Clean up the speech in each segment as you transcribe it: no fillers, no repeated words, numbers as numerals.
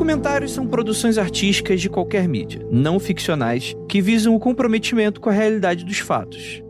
Documentários são produções artísticas de qualquer mídia, não ficcionais, que visam o comprometimento com a realidade dos fatos.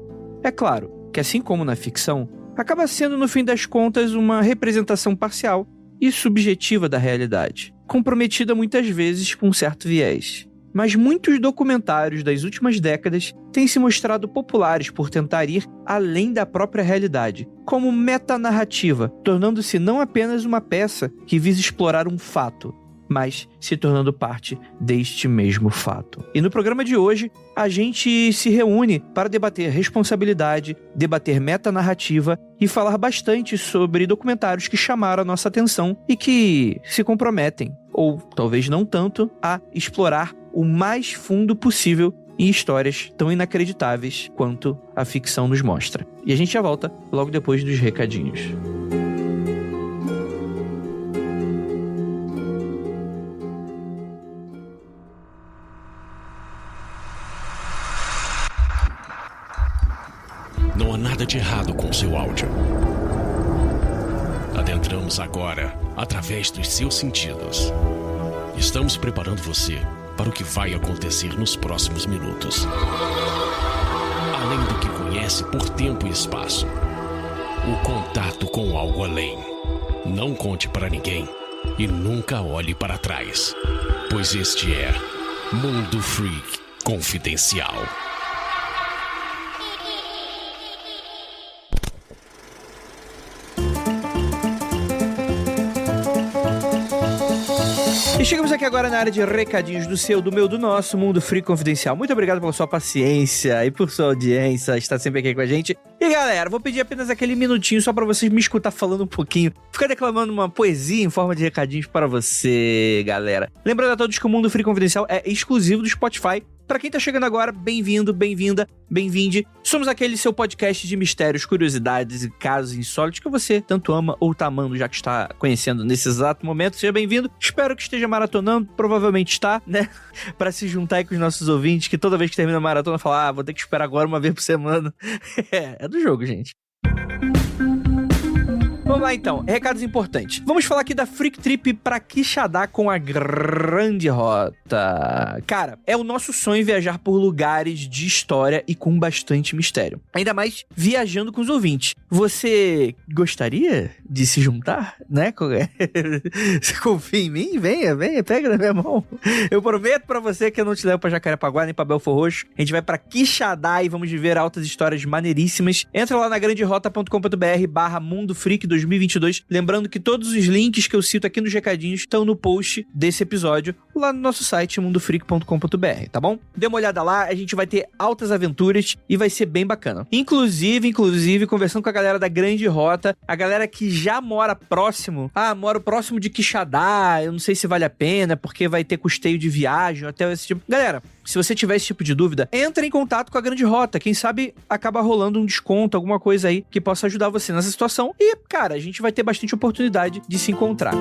É claro que, assim como na ficção, acaba sendo, no fim das contas, uma representação parcial e subjetiva da realidade, comprometida muitas vezes com um certo viés. Mas muitos documentários das últimas décadas têm se mostrado populares por tentar ir além da própria realidade, como metanarrativa, tornando-se não apenas uma peça que visa explorar um fato, mas se tornando parte deste mesmo fato. E no programa de hoje, a gente se reúne para debater responsabilidade, debater metanarrativa e falar bastante sobre documentários que chamaram a nossa atenção e que se comprometem, ou talvez não tanto, a explorar o mais fundo possível em histórias tão inacreditáveis quanto a ficção nos mostra. E a gente já volta logo depois dos recadinhos. Não há nada de errado com seu áudio. Adentramos agora através dos seus sentidos. Estamos preparando você para o que vai acontecer nos próximos minutos. Além do que conhece por tempo e espaço, o contato com algo além. Não conte para ninguém e nunca olhe para trás, pois este é Mundo Freak Confidencial. E chegamos aqui agora na área de recadinhos do seu, do meu, do nosso Mundo Freak Confidencial. Muito obrigado pela sua paciência e por sua audiência, estar sempre aqui com a gente. E galera, vou pedir apenas aquele minutinho só pra vocês me escutar falando um pouquinho, ficar declamando uma poesia em forma de recadinhos para você, galera. Lembrando a todos que o Mundo Freak Confidencial é exclusivo do Spotify. Pra quem tá chegando agora, bem-vindo, bem-vinda, bem-vinde. Somos aquele seu podcast de mistérios, curiosidades e casos insólitos que você tanto ama ou tá amando, já que está conhecendo nesse exato momento. Seja bem-vindo. Espero que esteja maratonando, provavelmente está, né? Pra se juntar aí com os nossos ouvintes, que toda vez que termina a maratona, fala, vou ter que esperar agora uma vez por semana. É do jogo, gente. Vamos lá então, recados importantes. Vamos falar aqui da Freak Trip pra Quixadá com a Grande Rota. Cara, é o nosso sonho viajar por lugares de história e com bastante mistério. Ainda mais viajando com os ouvintes. Você gostaria de se juntar, né? Você confia em mim? Venha, pega na minha mão. Eu prometo pra você que eu não te levo pra Jacarepaguá nem pra Belfor Roxo. A gente vai pra Quixadá e vamos viver altas histórias maneiríssimas. Entra lá na granderota.com.br/Mundo Freak 2022. Lembrando que todos os links que eu cito aqui nos recadinhos estão no post desse episódio, lá no nosso site mundofreak.com.br, tá bom? Dê uma olhada lá, a gente vai ter altas aventuras e vai ser bem bacana. Inclusive, conversando com a galera da Grande Rota, a galera que já mora próximo, moro próximo de Quixadá, eu não sei se vale a pena, porque vai ter custeio de viagem, até esse tipo. Galera, se você tiver esse tipo de dúvida, entre em contato com a Grande Rota. Quem sabe acaba rolando um desconto, alguma coisa aí que possa ajudar você nessa situação. E, cara, a gente vai ter bastante oportunidade de se encontrar.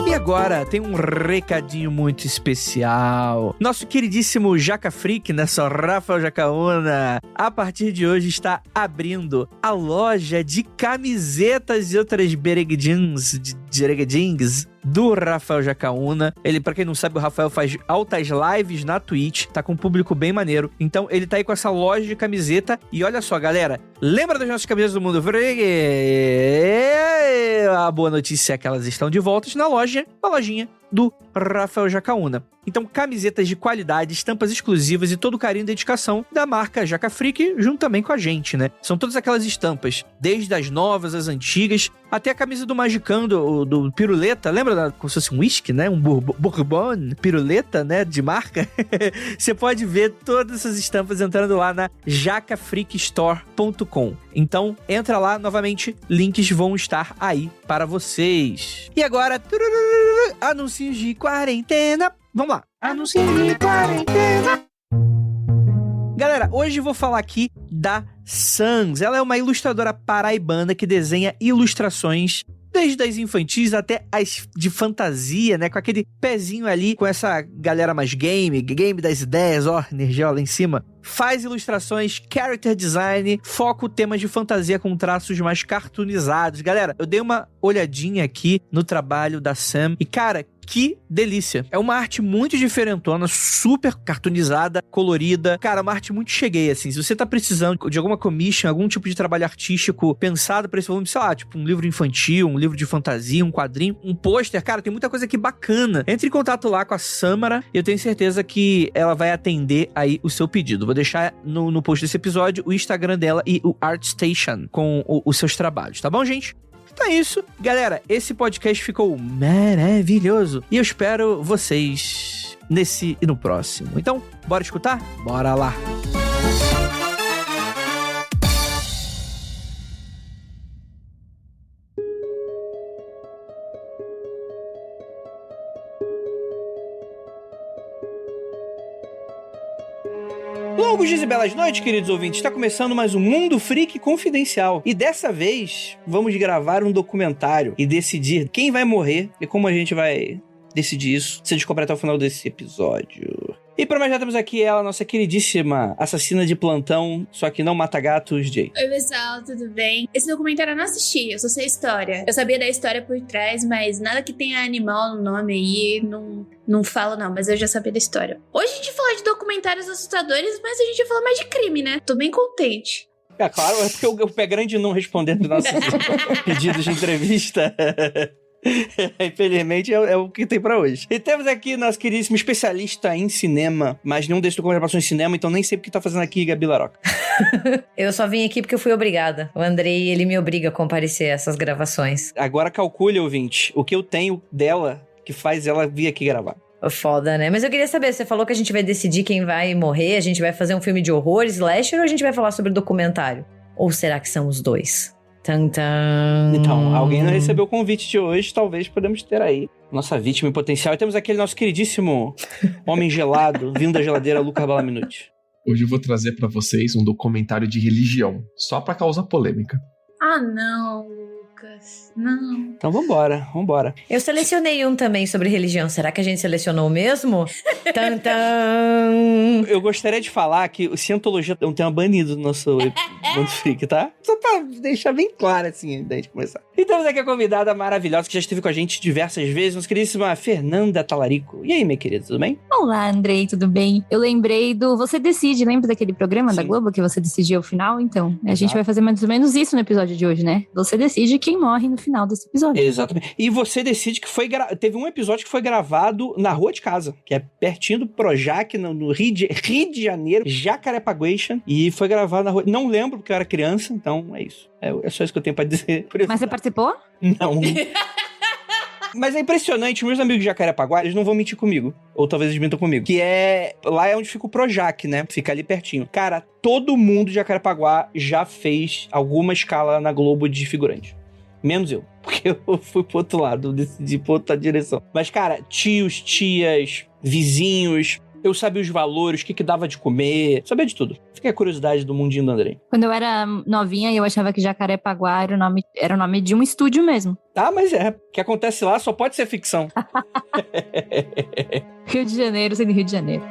E agora tem um recadinho muito especial. Nosso queridíssimo Jaca Freak, né? Só Rafael Jacaúna, a partir de hoje está abrindo a loja de camisetas e outras bereguedins do Rafael Jacaúna. Ele, pra quem não sabe, o Rafael faz altas lives na Twitch, tá com um público bem maneiro. Então, ele tá aí com essa loja de camiseta. E olha só, galera, lembra das nossas camisetas do Mundo Freak? A boa notícia é que elas estão de volta na lojinha do Rafael Jacaúna. Então, camisetas de qualidade, estampas exclusivas e todo o carinho e dedicação da marca Jaca Freak, junto também com a gente, né? São todas aquelas estampas, desde as novas, as antigas, até a camisa do Magicão, do Piruleta, lembra como se fosse um whisky, né? Um bourbon, Piruleta, né? De marca. Você pode ver todas essas estampas entrando lá na jacafreakstore.com. Então, entra lá, novamente, links vão estar aí para vocês. E agora, anúncios de quarentena. Vamos lá. Anúncios de quarentena. Galera, hoje eu vou falar aqui da Sans. Ela é uma ilustradora paraibana que desenha ilustrações desde as infantis até as de fantasia, né? Com aquele pezinho ali, com essa galera mais game das ideias, ó, energia lá em cima. Faz ilustrações, character design, foco temas de fantasia com traços mais cartoonizados. Galera, eu dei uma olhadinha aqui no trabalho da Sam e, cara, que delícia. É uma arte muito diferentona, super cartoonizada, colorida. Cara, uma arte muito cheguei, assim. Se você tá precisando de alguma commission, algum tipo de trabalho artístico pensado pra esse volume, sei lá, tipo um livro infantil, um livro de fantasia, um quadrinho, um pôster, cara, tem muita coisa aqui bacana. Entre em contato lá com a Samara e eu tenho certeza que ela vai atender aí o seu pedido. Vou deixar no post desse episódio o Instagram dela e o ArtStation com os seus trabalhos, tá bom, gente? Então é isso. Galera, esse podcast ficou maravilhoso. E eu espero vocês nesse e no próximo. Então, bora escutar? Bora lá! Longos dias e belas noites, queridos ouvintes. Está começando mais um Mundo Freak Confidencial. E dessa vez, vamos gravar um documentário e decidir quem vai morrer e como a gente vai decidir isso. Você descobre até o final desse episódio. E para mais já temos aqui ela, nossa queridíssima assassina de plantão, só que não mata gatos, Jay. Oi, pessoal, tudo bem? Esse documentário eu não assisti, eu só sei a história. Eu sabia da história por trás, mas nada que tenha animal no nome aí, não falo não, mas eu já sabia da história. Hoje a gente fala de documentários assustadores, mas a gente vai falar mais de crime, né? Tô bem contente. É claro, é porque o Pé Grande não respondendo os nossos pedidos de entrevista. Infelizmente é o que tem pra hoje. E temos aqui nosso queridíssimo especialista em cinema, mas nenhum desses documentários passou em cinema, então nem sei o que tá fazendo aqui, Gabi Laroca. Eu só vim aqui porque eu fui obrigada. O Andrei, ele me obriga a comparecer a essas gravações. Agora calcule, ouvinte, o que eu tenho dela que faz ela vir aqui gravar. Foda, né? Mas eu queria saber, você falou que a gente vai decidir quem vai morrer, a gente vai fazer um filme de horror, slasher, ou a gente vai falar sobre documentário? Ou será que são os dois? Tum, tum. Então, alguém não recebeu o convite de hoje, talvez podemos ter aí nossa vítima em potencial. E temos aquele nosso queridíssimo homem gelado, vindo da geladeira, Lucas Balaminuti. Hoje eu vou trazer pra vocês um documentário de religião, só pra causar polêmica. Ah, não, Lucas, não. Então vambora. Eu selecionei um também sobre religião. Será que a gente selecionou o mesmo? Tum, tum. Eu gostaria de falar que o Cientologia é um tema banido no nosso Mundo Freak, tá? Só pra deixar bem claro, assim, antes de começar. E temos aqui a convidada maravilhosa que já esteve com a gente diversas vezes, nossa queridíssima Fernanda Talarico. E aí, minha querida, tudo bem? Olá, Andrei, tudo bem? Eu lembrei do Você Decide, lembra daquele programa Sim. da Globo que você decidia o final? Então, a gente vai fazer mais ou menos isso no episódio de hoje, né? Você decide quem morre no final desse episódio. Exatamente. E você decide que teve um episódio que foi gravado na rua de casa, que é pertinho do Projac, no Rio de Janeiro, Jacarepaguá, e foi gravado na rua. Não lembro, porque eu era criança, então é isso. É só isso que eu tenho pra dizer. Mas você participou? Não. Mas é impressionante, meus amigos de Jacarepaguá, eles não vão mentir comigo. Ou talvez eles mentam comigo. Que lá é onde fica o Projac, né? Fica ali pertinho. Cara, todo mundo de Jacarepaguá já fez alguma escala na Globo de figurante. Menos eu. Porque eu fui pro outro lado, decidi pra outra direção. Mas, cara, tios, tias, vizinhos... Eu sabia os valores, o que dava de comer, sabia de tudo. Fiquei a curiosidade do mundinho do Andrei. Quando eu era novinha, eu achava que Jacarepaguá era o nome de um estúdio mesmo. Ah, mas o que acontece lá só pode ser ficção. Rio de Janeiro sendo Rio de Janeiro.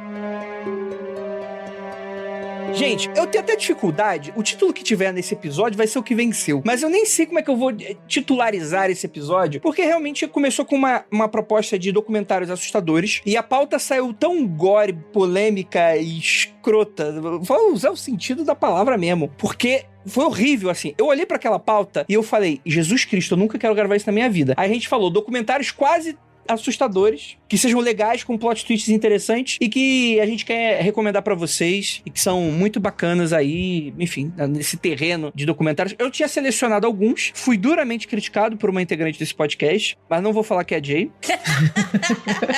Gente, eu tenho até dificuldade. O título que tiver nesse episódio vai ser o que venceu. Mas eu nem sei como é que eu vou titularizar esse episódio, porque realmente começou com uma proposta de documentários assustadores, e a pauta saiu tão gore, polêmica e escrota. Vou usar o sentido da palavra mesmo, porque... foi horrível, assim. Eu olhei pra aquela pauta e eu falei, Jesus Cristo, eu nunca quero gravar isso na minha vida. Aí a gente falou documentários quase assustadores, que sejam legais, com plot twists interessantes e que a gente quer recomendar pra vocês e que são muito bacanas aí, enfim, nesse terreno de documentários. Eu tinha selecionado alguns, fui duramente criticado por uma integrante desse podcast, mas não vou falar que é a Jay.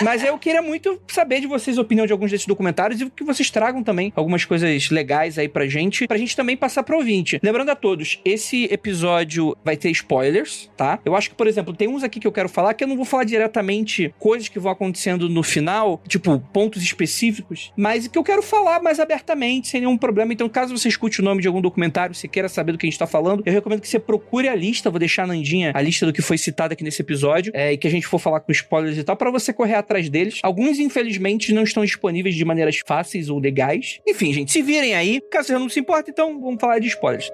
Mas eu queria muito saber de vocês a opinião de alguns desses documentários e que vocês tragam também algumas coisas legais aí pra gente também passar pro ouvinte. Lembrando a todos, esse episódio vai ter spoilers, tá? Eu acho que, por exemplo, tem uns aqui que eu quero falar que eu não vou falar diretamente necessariamente coisas que vão acontecendo no final, tipo, pontos específicos, mas que eu quero falar mais abertamente, sem nenhum problema. Então, caso você escute o nome de algum documentário, você queira saber do que a gente tá falando, eu recomendo que você procure a lista, vou deixar na Andinha a lista do que foi citado aqui nesse episódio, e que a gente for falar com spoilers e tal, pra você correr atrás deles. Alguns, infelizmente, não estão disponíveis de maneiras fáceis ou legais. Enfim, gente, se virem aí, caso você não se importe, então vamos falar de spoilers.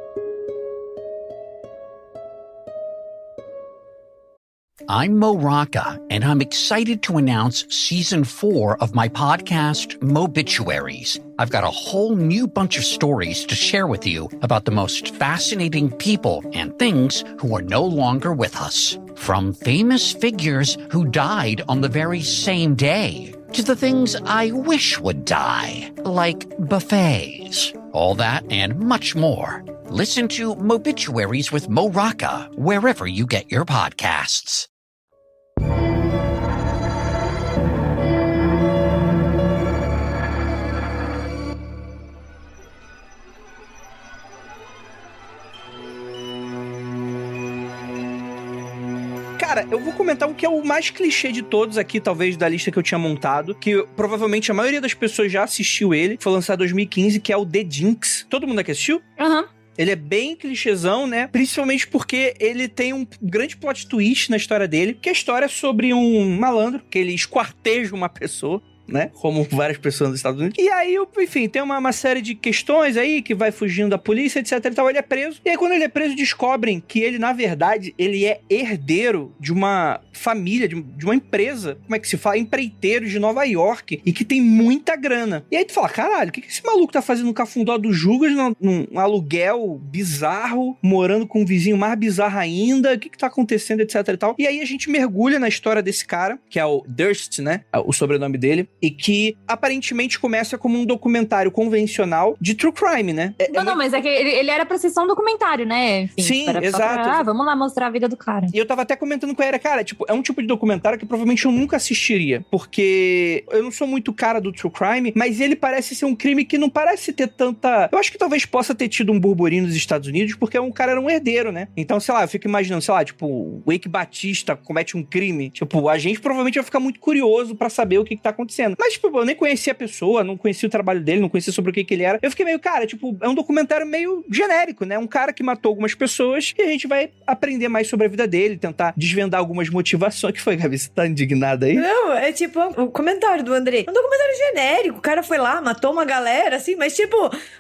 I'm Mo Rocca, and I'm excited to announce Season 4 of my podcast, Mobituaries. I've got a whole new bunch of stories to share with you about the most fascinating people and things who are no longer with us. From famous figures who died on the very same day, to the things I wish would die, like buffets. All that and much more. Listen to Mobituaries with Mo Rocca wherever you get your podcasts. Cara, eu vou comentar o que é o mais clichê de todos aqui, talvez, da lista que eu tinha montado, que provavelmente a maioria das pessoas já assistiu ele, foi lançado em 2015, que é o The Jinx. Todo mundo aqui assistiu? Aham. Ele é bem clichêzão, né? Principalmente porque ele tem um grande plot twist na história dele, que é a história sobre um malandro, que ele esquarteja uma pessoa, né? Como várias pessoas nos Estados Unidos. E aí, enfim, tem uma série de questões aí que vai fugindo da polícia, etc e tal. Ele é preso. E aí, quando ele é preso, descobrem que ele, na verdade, ele é herdeiro de uma família, de uma empresa, como é que se fala? Empreiteiro de Nova York, e que tem muita grana. E aí tu fala, caralho, o que esse maluco tá fazendo no Cafundó dos Jugas, num aluguel bizarro, morando com um vizinho mais bizarro ainda? O que tá acontecendo, etc e tal. E aí a gente mergulha na história desse cara, que é o Durst, né? O sobrenome dele. E que aparentemente começa como um documentário convencional de true crime, né? Não, mas é que ele era pra ser só um documentário, né? Enfim, sim, exato. Vamos lá mostrar a vida do cara. E eu tava até comentando com a Era, cara, tipo, é um tipo de documentário que provavelmente eu nunca assistiria, porque eu não sou muito cara do true crime, mas ele parece ser um crime que não parece ter tanta... Eu acho que talvez possa ter tido um burburinho nos Estados Unidos, porque um cara era um herdeiro, né? Então, sei lá, eu fico imaginando, sei lá, tipo, o Eike Batista comete um crime, tipo, a gente provavelmente vai ficar muito curioso pra saber o que tá acontecendo. Mas, tipo, eu nem conhecia a pessoa, não conhecia o trabalho dele, não conhecia sobre o que ele era. Eu fiquei meio, cara, tipo, é um documentário meio genérico, né? Um cara que matou algumas pessoas e a gente vai aprender mais sobre a vida dele, tentar desvendar algumas motivações. O que foi, Gabi? Você tá indignada aí? Não, é tipo o comentário do André. Um documentário genérico. O cara foi lá, matou uma galera, assim, mas tipo,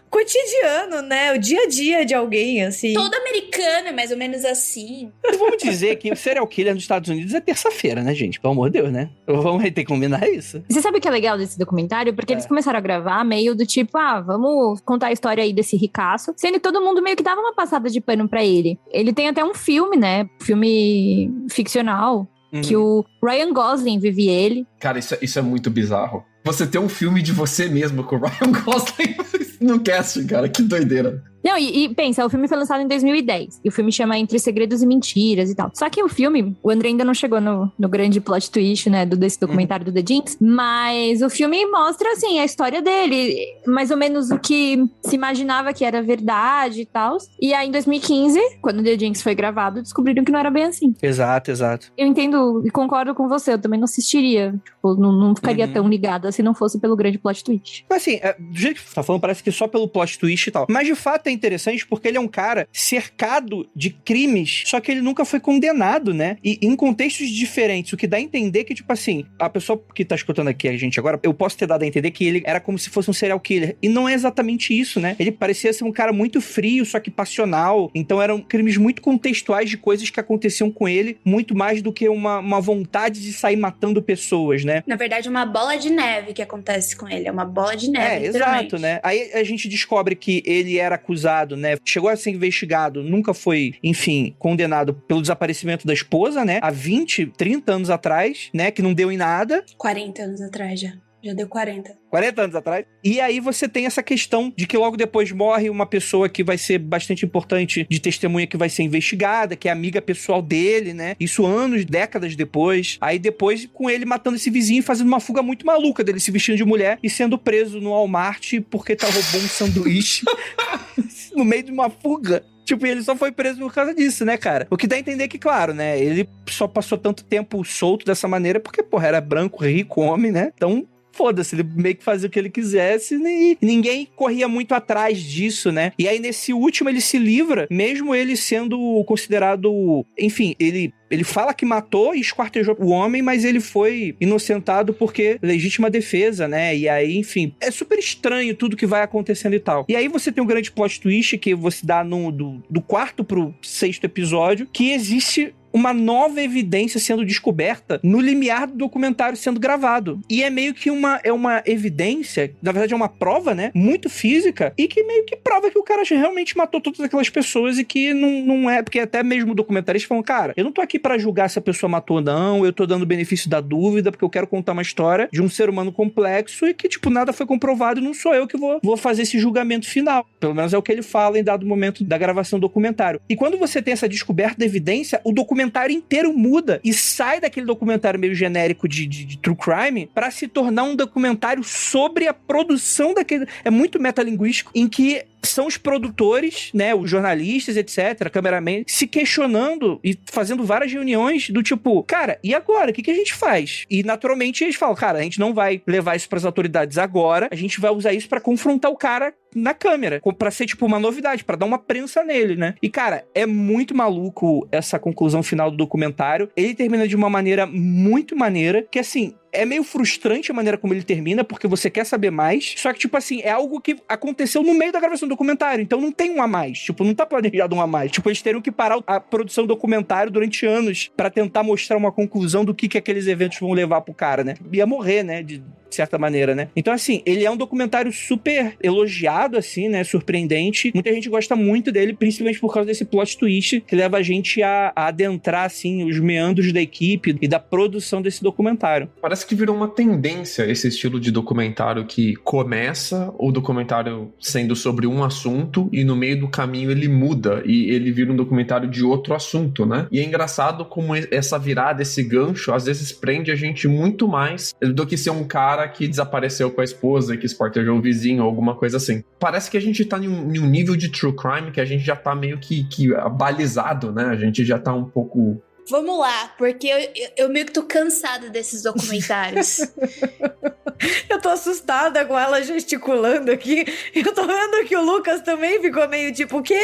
cotidiano, né? O dia a dia de alguém, assim. Todo americano é mais ou menos assim. Vamos dizer que o serial killer nos Estados Unidos é terça-feira, né, gente? Pelo amor de Deus, né? Vamos ter que combinar isso. Você sabe o que é legal desse documentário? Porque eles começaram a gravar meio do tipo, vamos contar a história aí desse ricaço, sendo que todo mundo meio que dava uma passada de pano pra ele. Ele tem até um filme, né? Filme ficcional, que o Ryan Gosling vive ele. Cara, isso é muito bizarro. Você ter um filme de você mesmo com o Ryan Gosling no casting, cara, que doideira. Não, e pensa, o filme foi lançado em 2010. E o filme chama Entre Segredos e Mentiras e tal. Só que o filme, o André ainda não chegou no grande plot twist, né, desse documentário do The Jinx. Mas o filme mostra, assim, a história dele. Mais ou menos o que se imaginava que era verdade e tal. E aí, em 2015, quando The Jinx foi gravado, descobriram que não era bem assim. Exato, exato. Eu entendo e concordo com você. Eu também não assistiria. Tipo, não ficaria tão ligada se não fosse pelo grande plot twist. Mas assim, do jeito que você tá falando, parece que só pelo plot twist e tal. Mas de fato é interessante porque ele é um cara cercado de crimes, só que ele nunca foi condenado, né? E em contextos diferentes, o que dá a entender que, tipo assim, a pessoa que tá escutando aqui a gente agora, eu posso ter dado a entender que ele era como se fosse um serial killer. E não é exatamente isso, né? Ele parecia ser um cara muito frio, só que passional. Então eram crimes muito contextuais de coisas que aconteciam com ele, muito mais do que uma vontade de sair matando pessoas, né? Na verdade, uma bola de neve que acontece com ele. É uma bola de neve, exato, né? Aí a gente descobre que ele era acusado, né? Chegou a ser investigado, nunca foi, enfim, condenado pelo desaparecimento da esposa, né? Há 20, 30 anos atrás, né? Que não deu em nada. 40 anos atrás já. Já deu 40. 40 anos atrás. E aí você tem essa questão de que logo depois morre uma pessoa que vai ser bastante importante de testemunha, que vai ser investigada, que é amiga pessoal dele, né? Isso anos, décadas depois. Aí depois com ele matando esse vizinho e fazendo uma fuga muito maluca dele se vestindo de mulher e sendo preso no Walmart porque roubou um sanduíche no meio de uma fuga. Tipo, ele só foi preso por causa disso, né, cara? O que dá a entender que, claro, né, ele só passou tanto tempo solto dessa maneira porque, porra, era branco, rico, homem, né? Então, foda-se, ele meio que fazia o que ele quisesse e ninguém corria muito atrás disso, né? E aí, nesse último, ele se livra, mesmo ele sendo considerado... Enfim, ele fala que matou e esquartejou o homem, mas ele foi inocentado porque legítima defesa, né? E aí, enfim, é super estranho tudo que vai acontecendo e tal. E aí você tem um grande plot twist que você dá do 4º pro 6º episódio, que existe uma nova evidência sendo descoberta no limiar do documentário sendo gravado. E é meio que uma evidência, na verdade é uma prova, né? Muito física, e que meio que prova que o cara realmente matou todas aquelas pessoas e que não é... Porque até mesmo o documentarista falam, cara, eu não tô aqui pra julgar se a pessoa matou ou não, eu tô dando o benefício da dúvida, porque eu quero contar uma história de um ser humano complexo e que, tipo, nada foi comprovado e não sou eu que vou fazer esse julgamento final. Pelo menos é o que ele fala em dado momento da gravação do documentário. E quando você tem essa descoberta da evidência, o documentário inteiro muda e sai daquele documentário meio genérico de true crime pra se tornar um documentário sobre a produção daquele... É muito metalinguístico, em que são os produtores, né, os jornalistas, etc., cameraman, se questionando e fazendo várias reuniões do tipo, cara, e agora? O que a gente faz? E naturalmente eles falam, cara, a gente não vai levar isso pras autoridades agora, a gente vai usar isso pra confrontar o cara na câmera, pra ser tipo uma novidade, pra dar uma prensa nele, né? E cara, é muito maluco essa conclusão final do documentário. Ele termina de uma maneira muito maneira, que assim, é meio frustrante a maneira como ele termina, porque você quer saber mais, só que, tipo assim, é algo que aconteceu no meio da gravação do documentário, então não tem um a mais, tipo, não tá planejado um a mais. Tipo, eles teriam que parar a produção do documentário durante anos pra tentar mostrar uma conclusão do que aqueles eventos vão levar pro cara, né? Ia morrer, né? De certa maneira, né? Então, assim, ele é um documentário super elogiado, assim, né? Surpreendente. Muita gente gosta muito dele, principalmente por causa desse plot twist que leva a gente a adentrar, assim, os meandros da equipe e da produção desse documentário. Parece que virou uma tendência esse estilo de documentário que começa o documentário sendo sobre um assunto e no meio do caminho ele muda e ele vira um documentário de outro assunto, né? E é engraçado como essa virada, esse gancho, às vezes prende a gente muito mais do que ser um cara que desapareceu com a esposa, que esquartejou o vizinho, ou alguma coisa assim. Parece que a gente tá em um nível de true crime que a gente já tá meio que balizado, né? A gente já tá um pouco... Vamos lá, porque eu meio que tô cansada desses documentários. Eu tô assustada com ela gesticulando aqui. Eu tô vendo que o Lucas também ficou meio tipo, o quê?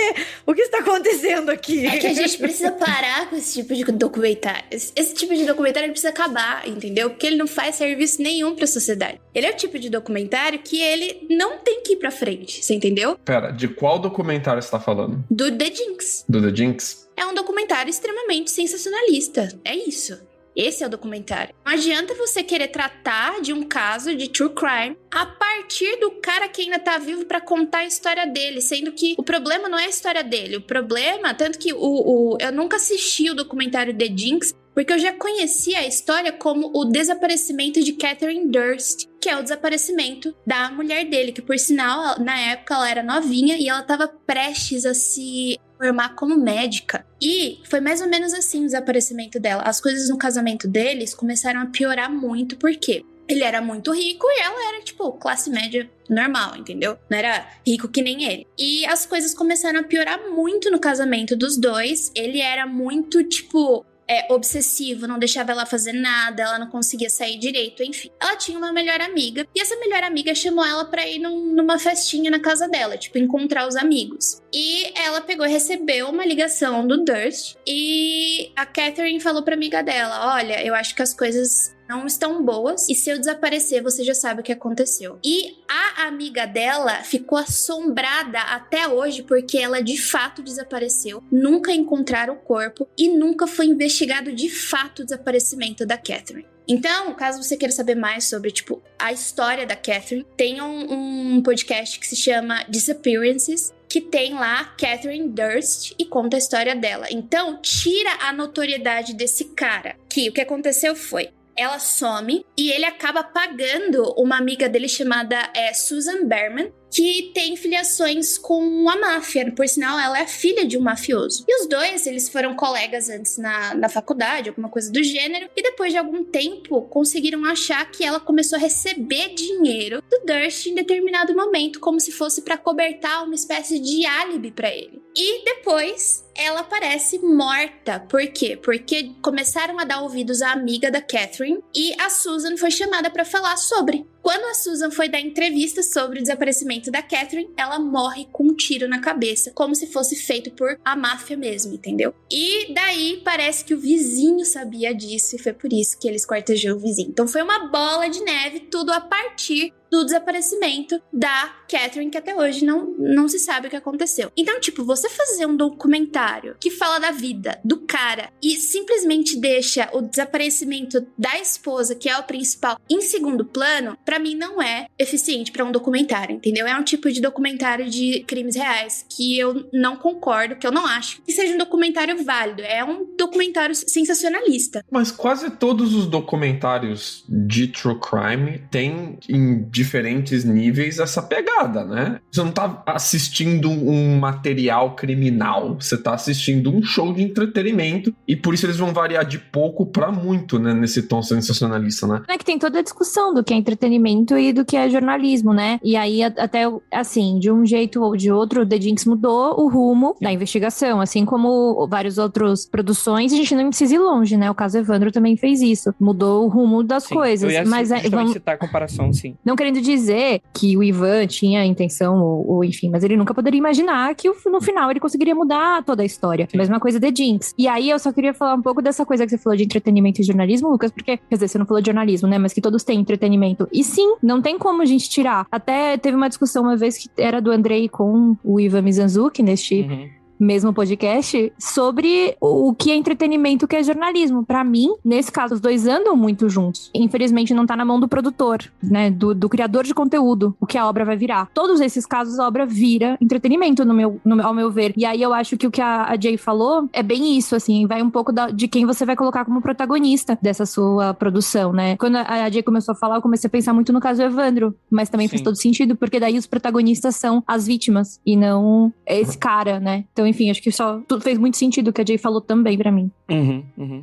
O que está acontecendo aqui? É que a gente precisa parar com esse tipo de documentário. Esse tipo de documentário precisa acabar, entendeu? Porque ele não faz serviço nenhum pra sociedade. Ele é o tipo de documentário que ele não tem que ir pra frente, você entendeu? Pera, de qual documentário você tá falando? Do The Jinx. Do The Jinx? É um documentário extremamente sensacionalista. É isso. Esse é o documentário. Não adianta você querer tratar de um caso de true crime a partir do cara que ainda tá vivo pra contar a história dele, sendo que o problema não é a história dele. O problema, tanto que eu nunca assisti o documentário The Jinx, porque eu já conhecia a história como o desaparecimento de Catherine Durst, que é o desaparecimento da mulher dele, que por sinal, na época ela era novinha e ela tava prestes a se formar como médica. E foi mais ou menos assim o desaparecimento dela. As coisas no casamento deles começaram a piorar muito, porque ele era muito rico e ela era, tipo, classe média normal, entendeu? Não era rico que nem ele. E as coisas começaram a piorar muito no casamento dos dois. Ele era muito, tipo... obsessivo, não deixava ela fazer nada, ela não conseguia sair direito, enfim. Ela tinha uma melhor amiga, e essa melhor amiga chamou ela pra ir numa festinha na casa dela, tipo, encontrar os amigos. E ela pegou e recebeu uma ligação do Durst, e a Catherine falou pra amiga dela, olha, eu acho que as coisas não estão boas, e se eu desaparecer, você já sabe o que aconteceu. E a amiga dela ficou assombrada até hoje, porque ela de fato desapareceu, nunca encontraram o corpo, e nunca foi investigado de fato o desaparecimento da Catherine. Então, caso você queira saber mais sobre, tipo, a história da Catherine, tem um podcast que se chama Disappearances, que tem lá Catherine Durst e conta a história dela. Então, tira a notoriedade desse cara, que o que aconteceu foi... ela some e ele acaba pagando uma amiga dele chamada Susan Berman, que tem filiações com a máfia. Por sinal, ela é filha de um mafioso. E os dois, eles foram colegas antes na faculdade, alguma coisa do gênero. E depois de algum tempo, conseguiram achar que ela começou a receber dinheiro do Durst em determinado momento, como se fosse pra cobertar uma espécie de álibi pra ele. E depois ela aparece morta. Por quê? Porque começaram a dar ouvidos à amiga da Catherine e a Susan foi chamada pra falar sobre. Quando a Susan foi dar entrevista sobre o desaparecimento da Catherine, ela morre com um tiro na cabeça, como se fosse feito por a máfia mesmo, entendeu? E daí parece que o vizinho sabia disso e foi por isso que ele esquartejou o vizinho. Então foi uma bola de neve, tudo a partir do desaparecimento da Catherine, que até hoje não se sabe o que aconteceu. Então, tipo, você fazer um documentário que fala da vida do cara e simplesmente deixa o desaparecimento da esposa, que é o principal, em segundo plano, pra mim não é eficiente pra um documentário, entendeu? É um tipo de documentário de crimes reais que eu não concordo, que eu não acho que seja um documentário válido. É um documentário sensacionalista. Mas quase todos os documentários de true crime têm em diferentes níveis essa pegada, né? Você não tá assistindo um material criminal, você tá assistindo um show de entretenimento e por isso eles vão variar de pouco pra muito, né? Nesse tom sensacionalista, né? É que tem toda a discussão do que é entretenimento e do que é jornalismo, né? E aí, até assim, de um jeito ou de outro, o The Jinx mudou o rumo da investigação, assim como várias outras produções, a gente não precisa ir longe, né? O caso Evandro também fez isso, mudou o rumo das coisas. Eu ia mas justamente citar a comparação, sim. Não querendo dizer que o Ivan tinha a intenção, ou enfim, mas ele nunca poderia imaginar que no final ele conseguiria mudar toda a história. Sim. Mesma coisa de Jinx. E aí eu só queria falar um pouco dessa coisa que você falou de entretenimento e jornalismo, Lucas, porque, quer dizer, você não falou de jornalismo, né? Mas que todos têm entretenimento. E sim, não tem como a gente tirar. Até teve uma discussão uma vez que era do Andrei com o Ivan Mizanzuki neste mesmo podcast, sobre o que é entretenimento, o que é jornalismo. Pra mim, nesse caso, os dois andam muito juntos. Infelizmente, não tá na mão do produtor, né? Do criador de conteúdo, o que a obra vai virar. Todos esses casos, a obra vira entretenimento, ao meu ver. E aí, eu acho que o que a Jay falou é bem isso, assim, vai um pouco de quem você vai colocar como protagonista dessa sua produção, né? Quando a Jay começou a falar, eu comecei a pensar muito no caso do Evandro, mas também faz todo sentido, porque daí os protagonistas são as vítimas, e não esse cara, né? Então, enfim, acho que tudo fez muito sentido o que a Jay falou também pra mim.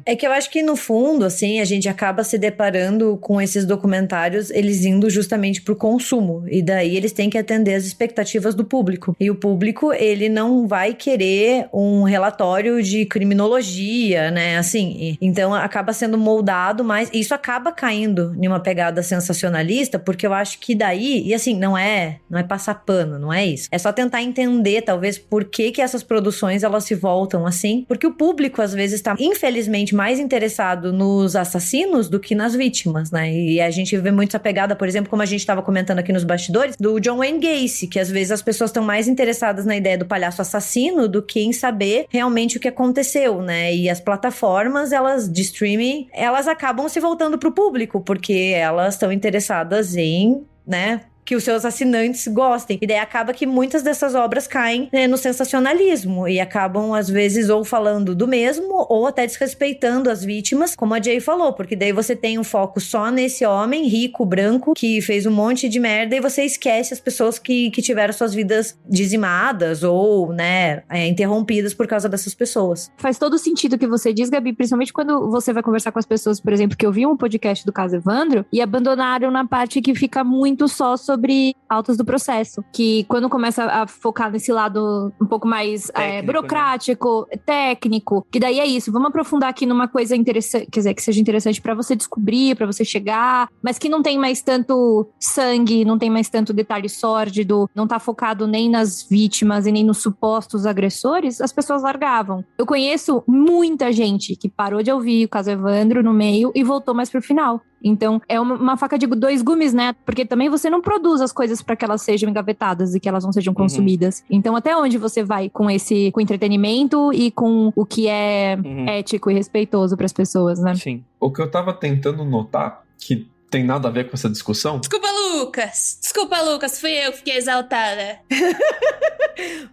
É que eu acho que no fundo, assim, a gente acaba se deparando com esses documentários, eles indo justamente pro consumo, e daí eles têm que atender as expectativas do público. E o público, ele não vai querer um relatório de criminologia, né, assim, então acaba sendo moldado mais, e isso acaba caindo em uma pegada sensacionalista, porque eu acho que daí, e assim, não é passar pano, não é isso. É só tentar entender, talvez, por que essas produções, elas se voltam assim, porque o público, às vezes, tá, infelizmente, mais interessado nos assassinos do que nas vítimas, né? E a gente vê muito essa pegada, por exemplo, como a gente tava comentando aqui nos bastidores, do John Wayne Gacy, que às vezes as pessoas estão mais interessadas na ideia do palhaço assassino do que em saber realmente o que aconteceu, né? E as plataformas, elas de streaming, elas acabam se voltando pro público, porque elas estão interessadas em, né, que os seus assinantes gostem. E daí acaba que muitas dessas obras caem, né, no sensacionalismo e acabam, às vezes, ou falando do mesmo ou até desrespeitando as vítimas, como a Jay falou, porque daí você tem um foco só nesse homem rico, branco, que fez um monte de merda e você esquece as pessoas que tiveram suas vidas dizimadas ou, né, interrompidas por causa dessas pessoas. Faz todo sentido o que você diz, Gabi, principalmente quando você vai conversar com as pessoas, por exemplo, que ouviam um podcast do caso Evandro e abandonaram na parte que fica muito só sobre autos do processo, que quando começa a focar nesse lado um pouco mais burocrático, né? Técnico, que daí é isso, vamos aprofundar aqui numa coisa interessante, quer dizer, que seja interessante pra você descobrir, pra você chegar, mas que não tem mais tanto sangue, não tem mais tanto detalhe sórdido, não tá focado nem nas vítimas e nem nos supostos agressores, as pessoas largavam. Eu conheço muita gente que parou de ouvir o caso Evandro no meio e voltou mais pro final. Então, é uma faca de dois gumes, né? Porque também você não produz as coisas para que elas sejam engavetadas e que elas não sejam consumidas. Então, até onde você vai com entretenimento e com o que é ético e respeitoso para as pessoas, né? Sim. O que eu tava tentando notar, que tem nada a ver com essa discussão... Desculpa, Lucas, fui eu que fiquei exaltada.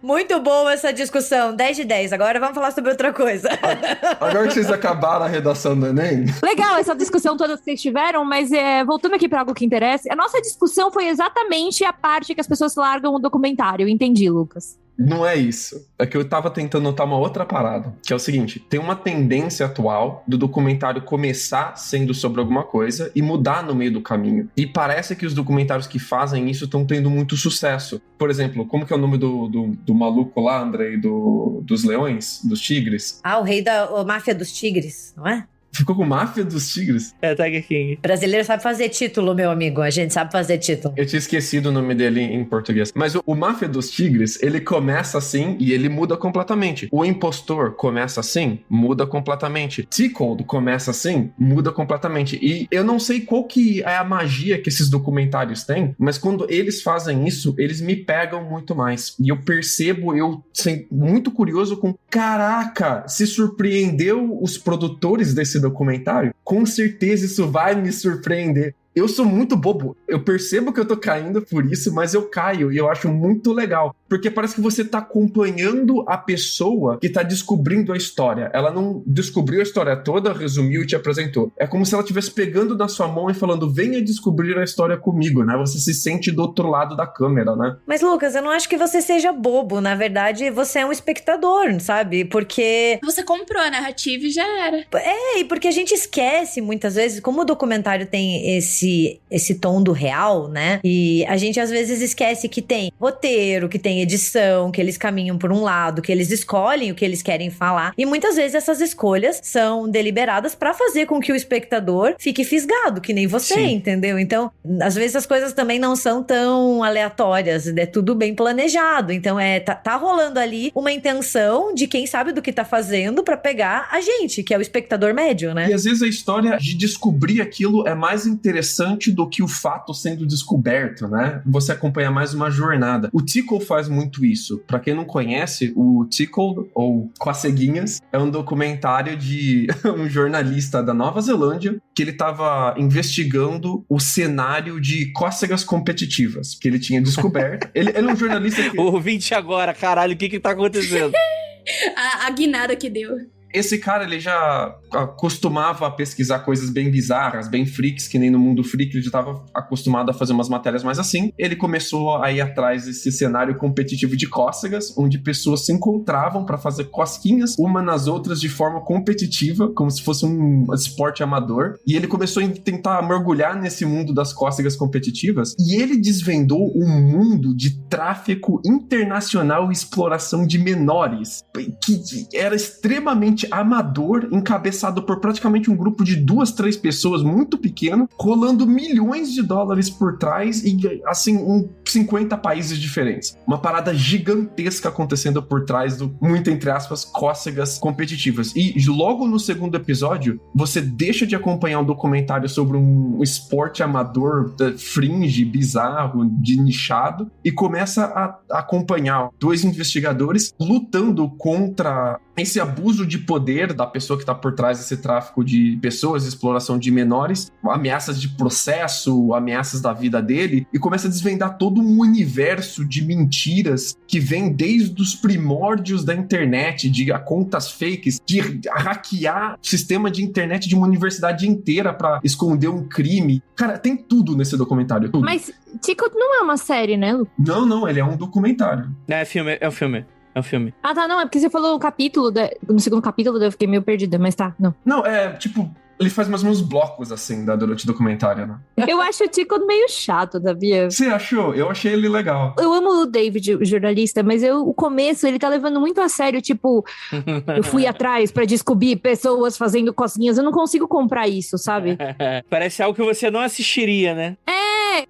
Muito boa essa discussão, 10 de 10. Agora vamos falar sobre outra coisa. Agora que vocês acabaram a redação do Enem... Legal essa discussão toda que vocês tiveram, mas voltando aqui para algo que interessa, a nossa discussão foi exatamente a parte que as pessoas largam o documentário. Entendi, Lucas. Não é isso. É que eu tava tentando notar uma outra parada, que é o seguinte, tem uma tendência atual do documentário começar sendo sobre alguma coisa e mudar no meio do caminho. E parece que os documentários que fazem isso estão tendo muito sucesso. Por exemplo, como que é o nome do maluco lá, Andrei, dos leões, dos tigres? O rei da máfia dos tigres, não é? Ficou com Máfia dos Tigres? É, Tiger King. Brasileiro sabe fazer título, meu amigo. A gente sabe fazer título. Eu tinha esquecido o nome dele em português. Mas o Máfia dos Tigres, ele começa assim e ele muda completamente. O Impostor começa assim, muda completamente. Tickled começa assim, muda completamente. E eu não sei qual que é a magia que esses documentários têm, mas quando eles fazem isso, eles me pegam muito mais. E eu percebo, eu sou muito curioso com, caraca, se surpreendeu os produtores desse documentário? Com certeza isso vai me surpreender. Eu sou muito bobo. Eu percebo que eu tô caindo por isso, mas eu caio e eu acho muito legal. Porque parece que você tá acompanhando a pessoa que tá descobrindo a história. Ela não descobriu a história toda, resumiu e te apresentou. É como se ela estivesse pegando na sua mão e falando, venha descobrir a história comigo, né? Você se sente do outro lado da câmera, né? Mas, Lucas, eu não acho que você seja bobo. Na verdade, você é um espectador, sabe? Porque... Você comprou a narrativa e já era. E porque a gente esquece muitas vezes, como o documentário tem esse tom do real, né? E a gente às vezes esquece que tem roteiro, que tem edição, que eles caminham por um lado, que eles escolhem o que eles querem falar. E muitas vezes essas escolhas são deliberadas pra fazer com que o espectador fique fisgado, que nem você, Sim. entendeu? Então, às vezes as coisas também não são tão aleatórias, é tudo bem planejado. Então, tá rolando ali uma intenção de quem sabe do que tá fazendo pra pegar a gente, que é o espectador médio, né? E às vezes a história de descobrir aquilo é mais interessante do que o fato sendo descoberto, né? Você acompanha mais uma jornada. O Tickle faz muito isso. Pra quem não conhece, o Tickle, ou Coceguinhas, é um documentário de um jornalista da Nova Zelândia que ele tava investigando o cenário de cócegas competitivas que ele tinha descoberto. Ele é um jornalista que... O ouvinte agora, caralho, o que tá acontecendo? A guinada que deu. Esse cara, ele já costumava pesquisar coisas bem bizarras, bem freaks, que nem no Mundo Freak, ele já estava acostumado a fazer umas matérias mais assim. Ele começou a ir atrás desse cenário competitivo de cócegas, onde pessoas se encontravam para fazer cosquinhas uma nas outras de forma competitiva, como se fosse um esporte amador. E ele começou a tentar mergulhar nesse mundo das cócegas competitivas, e ele desvendou um mundo de tráfico internacional e exploração de menores, que era extremamente amador, encabeçado por praticamente um grupo de 2-3 pessoas muito pequeno, rolando milhões de dólares por trás e, assim, em 50 países diferentes. Uma parada gigantesca acontecendo por trás do, muito entre aspas, cócegas competitivas. E logo no segundo episódio, você deixa de acompanhar um documentário sobre um esporte amador fringe, bizarro, de nichado, e começa a acompanhar 2 investigadores lutando contra esse abuso de poder da pessoa que está por trás desse tráfico de pessoas, exploração de menores, ameaças de processo, ameaças da vida dele, e começa a desvendar todo um universo de mentiras que vem desde os primórdios da internet, de contas fakes, de hackear o sistema de internet de uma universidade inteira para esconder um crime. Cara, tem tudo nesse documentário. Tudo. Mas Tickled não é uma série, né, Lu? Não, ele é um documentário. É um filme. Ah, tá, não, é porque você falou o capítulo, no segundo capítulo eu fiquei meio perdida, mas tá, não. Não, tipo, ele faz mais ou menos blocos, assim, durante o documentário, né? Eu acho o Tickled meio chato, sabia? Você achou? Eu achei ele legal. Eu amo o David, o jornalista, mas o começo, ele tá levando muito a sério, tipo, eu fui atrás pra descobrir pessoas fazendo cosquinhas, eu não consigo comprar isso, sabe? Parece algo que você não assistiria, né?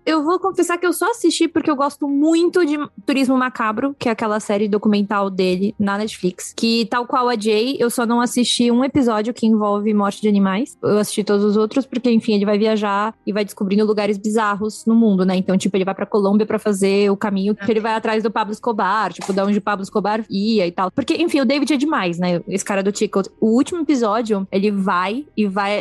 Eu vou confessar que eu só assisti porque eu gosto muito de Turismo Macabro, que é aquela série documental dele na Netflix, que tal qual a Jay, eu só não assisti um episódio que envolve morte de animais. Eu assisti todos os outros porque, enfim, ele vai viajar e vai descobrindo lugares bizarros no mundo, né? Então, tipo, ele vai pra Colômbia pra fazer o caminho que ele vai atrás do Pablo Escobar, tipo, da onde o Pablo Escobar ia e tal. Porque, enfim, o David é demais, né? Esse cara do Tickled. O último episódio, ele vai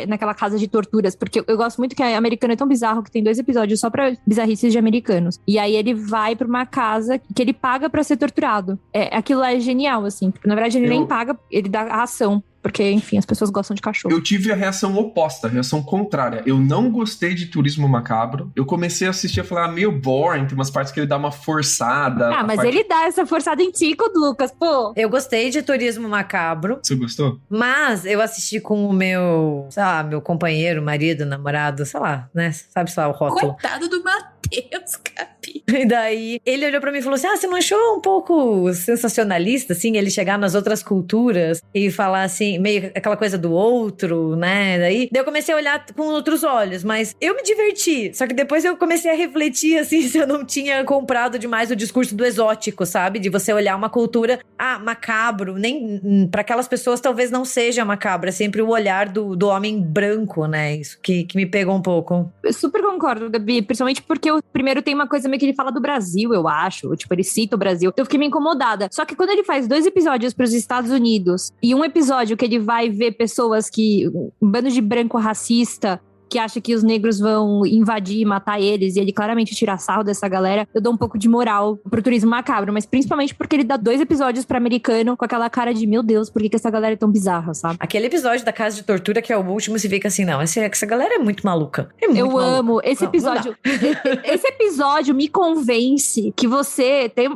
naquela casa de torturas, porque eu gosto muito que a Americana é tão bizarro que tem 2 episódios só pra bizarrices de americanos. E aí ele vai pra uma casa que ele paga pra ser torturado. Aquilo lá é genial, assim. Na verdade, ele nem paga, ele dá a ração. Porque, enfim, as pessoas gostam de cachorro. Eu tive a reação oposta, a reação contrária. Eu não gostei de Turismo Macabro. Eu comecei a assistir e falei, meio boring, tem umas partes que ele dá uma forçada. Mas ele dá essa forçada em Tickled, Lucas, pô. Eu gostei de Turismo Macabro. Você gostou? Mas eu assisti com o meu, sei lá, meu companheiro, marido, namorado, sei lá, né? Sabe, sei lá, o rótulo. Coitado do Matheus, Capi. E daí, ele olhou pra mim e falou assim, você não achou um pouco sensacionalista, assim, ele chegar nas outras culturas e falar assim, meio aquela coisa do outro, né? Daí eu comecei a olhar com outros olhos, mas eu me diverti. Só que depois eu comecei a refletir, assim, se eu não tinha comprado demais o discurso do exótico, sabe? De você olhar uma cultura, macabro. Nem pra aquelas pessoas talvez não seja macabro, é sempre o olhar do homem branco, né? Isso que me pegou um pouco. Eu super concordo, Gabi, principalmente porque o primeiro tem uma coisa meio que ele fala do Brasil, eu acho. Tipo, ele cita o Brasil. Então eu fiquei meio incomodada. Só que quando ele faz 2 episódios pros Estados Unidos e um episódio que ele vai ver pessoas que... um bando de branco racista que acha que os negros vão invadir e matar eles, e ele claramente tira sarro dessa galera, eu dou um pouco de moral pro Turismo Macabro, mas principalmente porque ele dá 2 episódios pra americano com aquela cara de, meu Deus, por que essa galera é tão bizarra, sabe? Aquele episódio da Casa de Tortura, que é o último, se fica assim, não, essa galera é muito maluca. É muito maluca. Amo esse episódio. Esse episódio me convence que você tem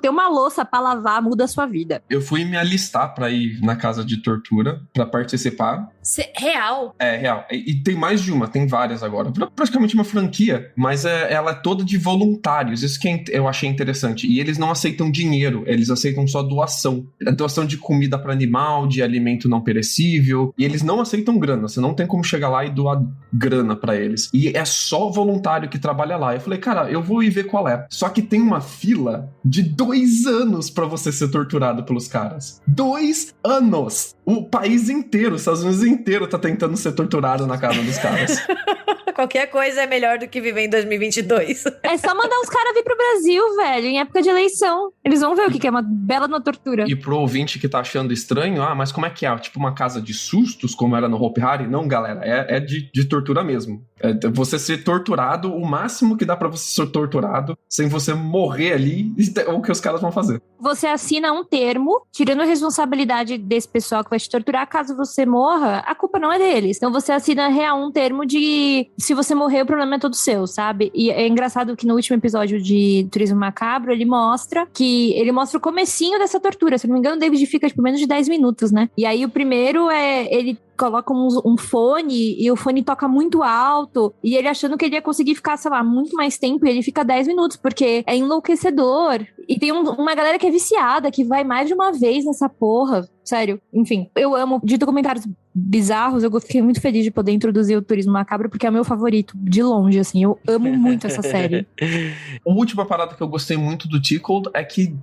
uma louça pra lavar, muda a sua vida. Eu fui me alistar pra ir na Casa de Tortura, pra participar. Real? É, real. E tem mais de uma, tem várias agora. Praticamente uma franquia, mas ela é toda de voluntários. Isso que eu achei interessante. E eles não aceitam dinheiro, eles aceitam só doação. Doação de comida para animal, de alimento não perecível. E eles não aceitam grana. Você não tem como chegar lá e doar grana para eles. E é só voluntário que trabalha lá. Eu falei, cara, eu vou ir ver qual é. Só que tem uma fila de 2 anos para você ser torturado pelos caras. 2 anos! O país inteiro, os Estados Unidos inteiro tá tentando ser torturado na casa dos caras. Qualquer coisa é melhor do que viver em 2022. É só mandar os caras vir pro Brasil, velho, em época de eleição. Eles vão ver o que é uma bela na tortura. E pro ouvinte que tá achando estranho, mas como é que é? Tipo uma casa de sustos, como era no Hopi Hari? Não, galera, é de tortura mesmo. É você ser torturado, o máximo que dá pra você ser torturado, sem você morrer ali, é o que os caras vão fazer. Você assina um termo, tirando a responsabilidade desse pessoal que vai te torturar, caso você morra, a culpa não é deles. Então você assina real um termo de... se você morrer, o problema é todo seu, sabe? E é engraçado que no último episódio de Turismo Macabro, ele mostra o comecinho dessa tortura. Se não me engano, o David fica tipo menos de 10 minutos, né? E aí o primeiro ele coloca um fone e o fone toca muito alto e ele achando que ele ia conseguir ficar, sei lá, muito mais tempo e ele fica 10 minutos, porque é enlouquecedor. E tem uma galera que é viciada, que vai mais de uma vez nessa porra. Sério, enfim. Eu amo de documentários bizarros, eu fiquei muito feliz de poder introduzir o Turismo Macabro, porque é o meu favorito, de longe, assim. Eu amo muito essa série. A última parada que eu gostei muito do Tickled é que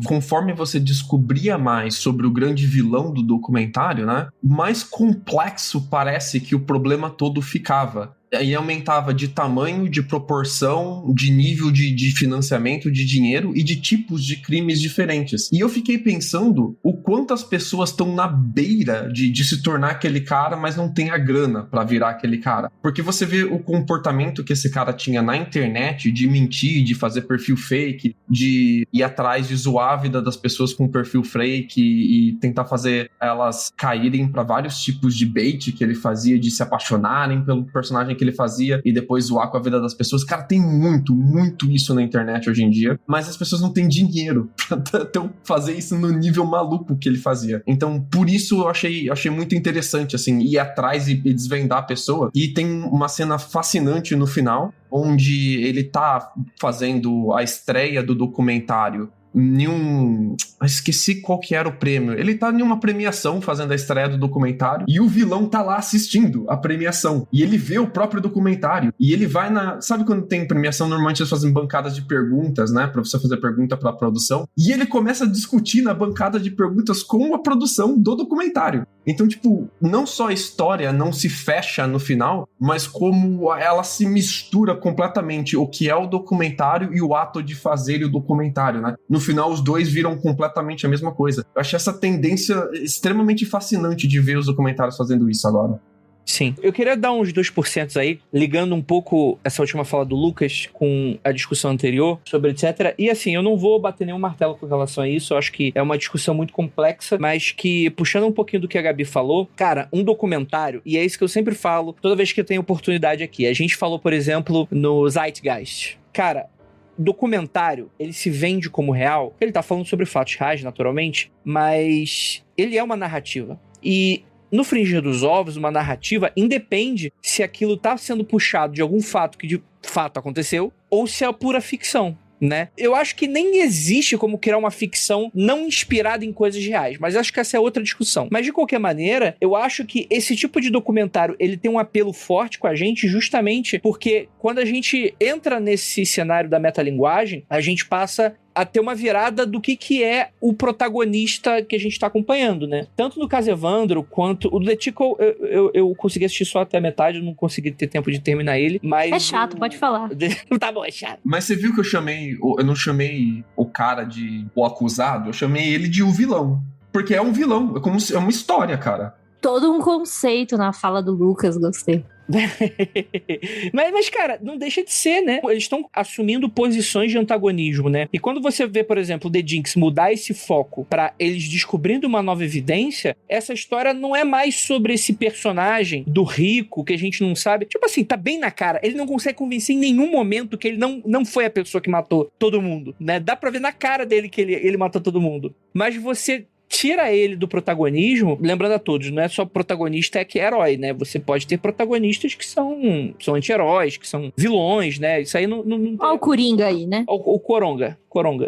conforme você descobria mais sobre o grande vilão do documentário, né, mais complexo parece que o problema todo ficava. E aumentava de tamanho, de proporção, de nível de financiamento, de dinheiro e de tipos de crimes diferentes. E eu fiquei pensando o quanto as pessoas estão na beira de se tornar aquele cara, mas não tem a grana pra virar aquele cara. Porque você vê o comportamento que esse cara tinha na internet, de mentir, de fazer perfil fake, de ir atrás de zoar a vida das pessoas com perfil fake e tentar fazer elas caírem pra vários tipos de bait que ele fazia, de se apaixonarem pelo personagem que ele fazia e depois zoar com a vida das pessoas. Cara, tem muito isso na internet hoje em dia, mas as pessoas não têm dinheiro pra fazer isso no nível maluco que ele fazia. Então, por isso eu achei muito interessante, assim, ir atrás e desvendar a pessoa. E tem uma cena fascinante no final, onde ele tá fazendo a estreia do documentário esqueci qual que era o prêmio. Ele tá em uma premiação fazendo a estreia do documentário e o vilão tá lá assistindo a premiação. E ele vê o próprio documentário e ele vai sabe quando tem premiação, normalmente eles fazem bancadas de perguntas, né? Pra você fazer pergunta pra produção. E ele começa a discutir na bancada de perguntas com a produção do documentário. Então, tipo, não só a história não se fecha no final, mas como ela se mistura completamente o que é o documentário e o ato de fazer o documentário, né? No final, os dois viram completamente a mesma coisa. Eu achei essa tendência extremamente fascinante de ver os documentários fazendo isso agora. Sim. Eu queria dar uns 2% aí, ligando um pouco essa última fala do Lucas com a discussão anterior sobre etc. E assim, eu não vou bater nenhum martelo com relação a isso, eu acho que é uma discussão muito complexa, mas que, puxando um pouquinho do que a Gabi falou, cara, um documentário, e é isso que eu sempre falo, toda vez que eu tenho oportunidade aqui. A gente falou, por exemplo, no Zeitgeist. Cara, documentário, ele se vende como real, ele tá falando sobre fatos reais, naturalmente, mas ele é uma narrativa. E no frigir dos ovos, uma narrativa independe se aquilo tá sendo puxado de algum fato que de fato aconteceu ou se é pura ficção, né? Eu acho que nem existe como criar uma ficção não inspirada em coisas reais, mas acho que essa é outra discussão. Mas de qualquer maneira, eu acho que esse tipo de documentário, ele tem um apelo forte com a gente justamente porque quando a gente entra nesse cenário da metalinguagem, a gente passa a ter uma virada do que é o protagonista que a gente tá acompanhando, né? Tanto no caso Evandro, quanto o The Tickle, eu consegui assistir só até a metade, eu não consegui ter tempo de terminar ele, mas... É chato, pode falar. Tá bom, é chato. Mas você viu que eu não chamei o cara de o acusado, eu chamei ele de o vilão. Porque é um vilão, é uma história, cara. Todo um conceito na fala do Lucas, gostei. mas, cara, não deixa de ser, né? Eles estão assumindo posições de antagonismo, né? E quando você vê, por exemplo, The Jinx mudar esse foco pra eles descobrindo uma nova evidência, essa história não é mais sobre esse personagem do rico que a gente não sabe. Tipo assim, tá bem na cara. Ele não consegue convencer em nenhum momento que ele não foi a pessoa que matou todo mundo, né? Dá pra ver na cara dele que ele matou todo mundo. Mas você tira ele do protagonismo, lembrando a todos, não é só protagonista que é herói, né? Você pode ter protagonistas que são anti-heróis, que são vilões, né? Isso aí não Olha o Coringa aí, né? O Coronga.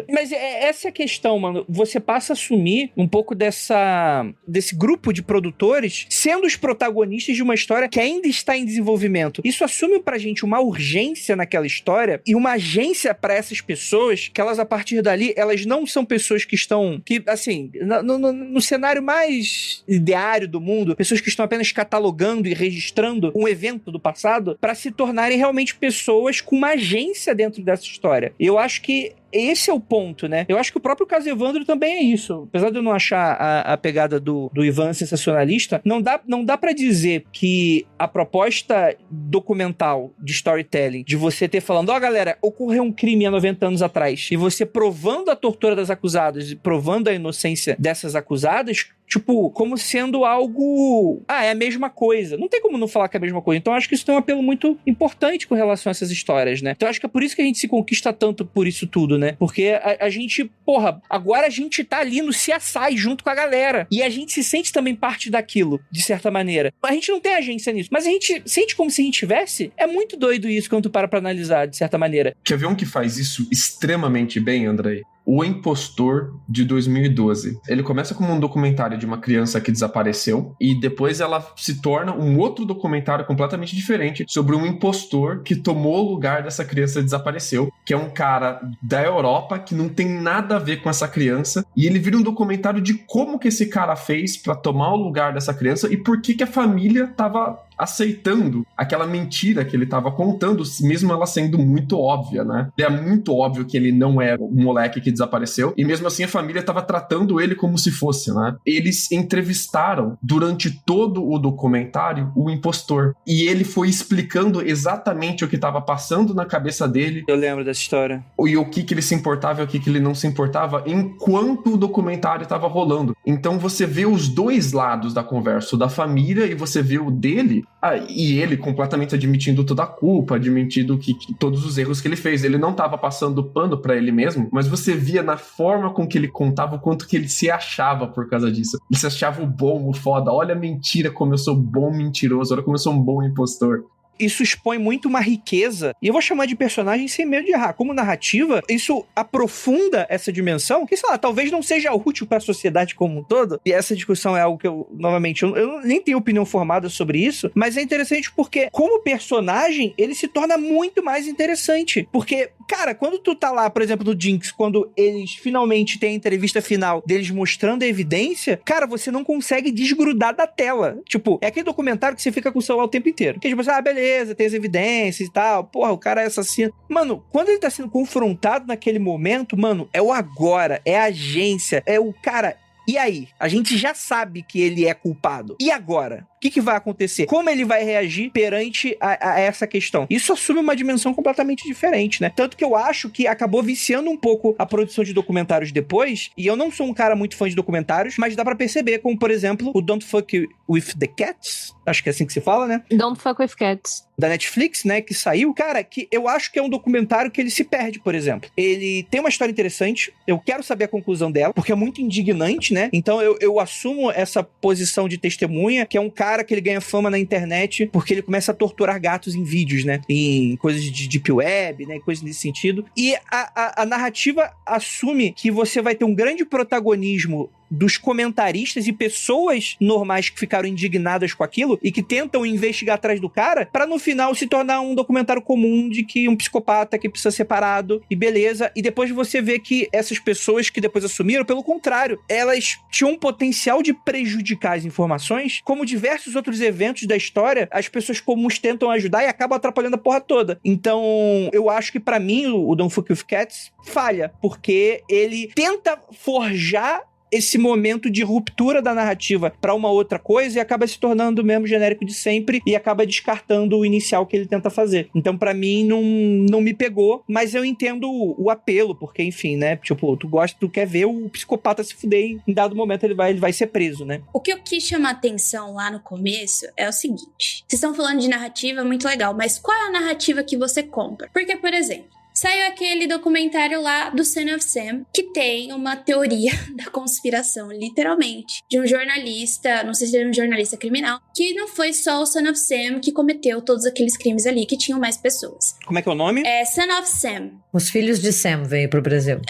Mas essa é a questão, mano. Você passa a assumir um pouco desse grupo de produtores sendo os protagonistas de uma história que ainda está em desenvolvimento. Isso assume pra gente uma urgência naquela história e uma agência pra essas pessoas que elas, a partir dali, elas não são pessoas que estão... que, assim, no cenário mais ideário do mundo, pessoas que estão apenas catalogando e registrando um evento do passado pra se tornarem realmente pessoas com uma agência dentro dessa história. Eu acho que esse é o ponto, né? Eu acho que o próprio caso Evandro também é isso. Apesar de eu não achar a pegada do Ivan sensacionalista, não dá pra dizer que a proposta documental de storytelling, de você ter falando, galera, ocorreu um crime há 90 anos atrás, e você provando a tortura das acusadas e provando a inocência dessas acusadas, tipo, como sendo algo... é a mesma coisa. Não tem como não falar que é a mesma coisa. Então, eu acho que isso tem um apelo muito importante com relação a essas histórias, né? Então, eu acho que é por isso que a gente se conquista tanto por isso tudo, né? Porque a gente, agora a gente tá ali no CSI junto com a galera. E a gente se sente também parte daquilo, de certa maneira. A gente não tem agência nisso, mas a gente sente como se a gente tivesse. É muito doido isso quando tu para pra analisar, de certa maneira. Quer ver um que faz isso extremamente bem, Andrei? O Impostor, de 2012. Ele começa como um documentário de uma criança que desapareceu e depois ela se torna um outro documentário completamente diferente sobre um impostor que tomou o lugar dessa criança que desapareceu, que é um cara da Europa que não tem nada a ver com essa criança, e ele vira um documentário de como que esse cara fez pra tomar o lugar dessa criança e por que a família tava aceitando aquela mentira que ele tava contando, mesmo ela sendo muito óbvia, né? É muito óbvio que ele não era um moleque que desapareceu, e mesmo assim a família tava tratando ele como se fosse, né? Eles entrevistaram durante todo o documentário o impostor, e ele foi explicando exatamente o que tava passando na cabeça dele. Eu lembro dessa história. E o que ele se importava e o que ele não se importava enquanto o documentário tava rolando. Então você vê os dois lados da conversa, o da família e você vê o dele, e ele completamente admitindo toda a culpa, admitindo que todos os erros que ele fez. Ele não tava passando pano pra ele mesmo, mas você via na forma com que ele contava o quanto que ele se achava por causa disso. Ele se achava o bom, o foda. Olha a mentira, como eu sou bom mentiroso. Olha como eu sou um bom impostor. Isso expõe muito uma riqueza, e eu vou chamar de personagem sem medo de errar. Como narrativa, isso aprofunda essa dimensão, que, sei lá, talvez não seja útil para a sociedade como um todo, e essa discussão é algo que eu nem tenho opinião formada sobre isso, mas é interessante porque, como personagem, ele se torna muito mais interessante. Porque, cara, quando tu tá lá, por exemplo, no Jinx, quando eles finalmente têm a entrevista final deles mostrando a evidência, cara, você não consegue desgrudar da tela. Tipo, é aquele documentário que você fica com o celular o tempo inteiro. Que tipo, beleza, tem as evidências e tal, porra, o cara é assassino. Mano, quando ele tá sendo confrontado naquele momento, mano, é o agora, é a agência, é o cara... E aí? A gente já sabe que ele é culpado. E agora? O que vai acontecer? Como ele vai reagir perante a essa questão? Isso assume uma dimensão completamente diferente, né? Tanto que eu acho que acabou viciando um pouco a produção de documentários depois, e eu não sou um cara muito fã de documentários, mas dá pra perceber, como por exemplo, o Don't Fuck With The Cats, acho que é assim que se fala, né? Don't Fuck With Cats. Da Netflix, né, que saiu, cara, que eu acho que é um documentário que ele se perde, por exemplo. Ele tem uma história interessante, eu quero saber a conclusão dela, porque é muito indignante, né? Então eu assumo essa posição de testemunha, que é um cara que ele ganha fama na internet porque ele começa a torturar gatos em vídeos, né? Em coisas de deep web, né? Coisas nesse sentido. E a narrativa assume que você vai ter um grande protagonismo dos comentaristas e pessoas normais que ficaram indignadas com aquilo e que tentam investigar atrás do cara, pra no final se tornar um documentário comum de que um psicopata que precisa ser separado e beleza. E depois você vê que essas pessoas que depois assumiram, pelo contrário, elas tinham um potencial de prejudicar as informações, como diversos outros eventos da história, as pessoas comuns tentam ajudar e acabam atrapalhando a porra toda. Então, eu acho que pra mim o Don't Fuck With Cats falha, porque ele tenta forjar esse momento de ruptura da narrativa pra uma outra coisa e acaba se tornando o mesmo genérico de sempre e acaba descartando o inicial que ele tenta fazer. Então, pra mim, não me pegou, mas eu entendo o apelo, porque, enfim, né? Tipo, tu quer ver o psicopata se fuder e em dado momento ele vai ser preso, né? O que eu quis chamar atenção lá no começo é o seguinte. Vocês estão falando de narrativa, muito legal, mas qual é a narrativa que você compra? Porque, por exemplo, saiu aquele documentário lá do Son of Sam, que tem uma teoria da conspiração, literalmente, de um jornalista, não sei se ele é um jornalista criminal, que não foi só o Son of Sam que cometeu todos aqueles crimes ali, que tinham mais pessoas. Como é que é o nome? É Son of Sam. Os Filhos de Sam veio pro Brasil.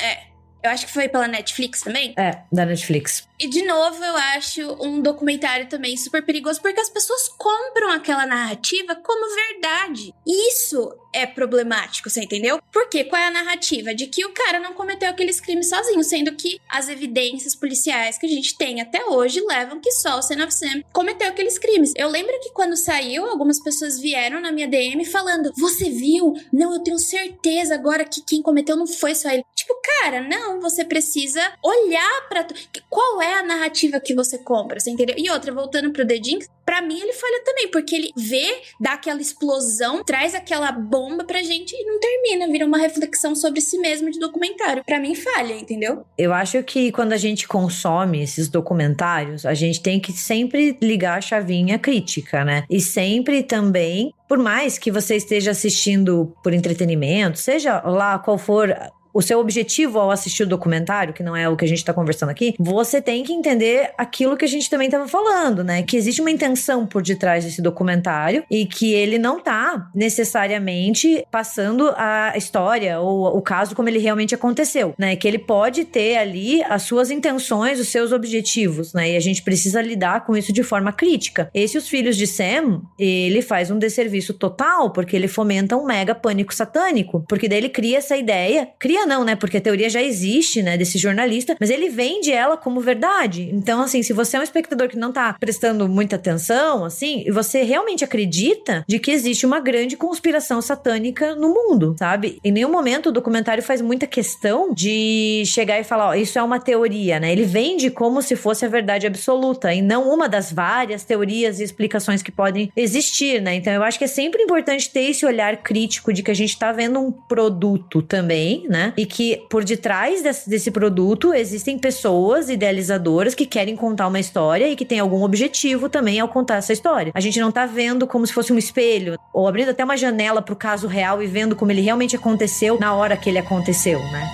Eu acho que foi pela Netflix também. Da Netflix. E, de novo, eu acho um documentário também super perigoso, porque as pessoas compram aquela narrativa como verdade. E isso é problemático, você entendeu? Porque qual é a narrativa? De que o cara não cometeu aqueles crimes sozinho, sendo que as evidências policiais que a gente tem até hoje levam que só o Son of Sam cometeu aqueles crimes. Eu lembro que quando saiu, algumas pessoas vieram na minha DM falando: você viu? Não, eu tenho certeza agora que quem cometeu não foi só ele. Tipo, cara, não, você precisa olhar pra... Qual é a narrativa que você compra, você entendeu? E outra, voltando pro The Jinx, pra mim ele falha também, porque ele vê, dá aquela explosão, traz aquela bomba pra gente e não termina, vira uma reflexão sobre si mesmo de documentário. Pra mim falha, entendeu? Eu acho que quando a gente consome esses documentários, a gente tem que sempre ligar a chavinha crítica, né? E sempre também, por mais que você esteja assistindo por entretenimento, seja lá qual for o seu objetivo ao assistir o documentário, que não é o que a gente tá conversando aqui, você tem que entender aquilo que a gente também tava falando, né? Que existe uma intenção por detrás desse documentário e que ele não tá necessariamente passando a história ou o caso como ele realmente aconteceu, né? Que ele pode ter ali as suas intenções, os seus objetivos, né? E a gente precisa lidar com isso de forma crítica. Os Filhos de Sam, ele faz um desserviço total, porque ele fomenta um mega pânico satânico, porque daí ele cria essa ideia, não, né? Porque a teoria já existe, né? Desse jornalista, mas ele vende ela como verdade. Então, assim, se você é um espectador que não tá prestando muita atenção, assim, e você realmente acredita de que existe uma grande conspiração satânica no mundo, sabe? Em nenhum momento o documentário faz muita questão de chegar e falar, ó, isso é uma teoria, né? Ele vende como se fosse a verdade absoluta e não uma das várias teorias e explicações que podem existir, né? Então, eu acho que é sempre importante ter esse olhar crítico de que a gente tá vendo um produto também, né? E que por detrás desse produto existem pessoas idealizadoras que querem contar uma história e que tem algum objetivo também ao contar essa história. A gente não tá vendo como se fosse um espelho, ou abrindo até uma janela pro caso real e vendo como ele realmente aconteceu na hora que ele aconteceu, né?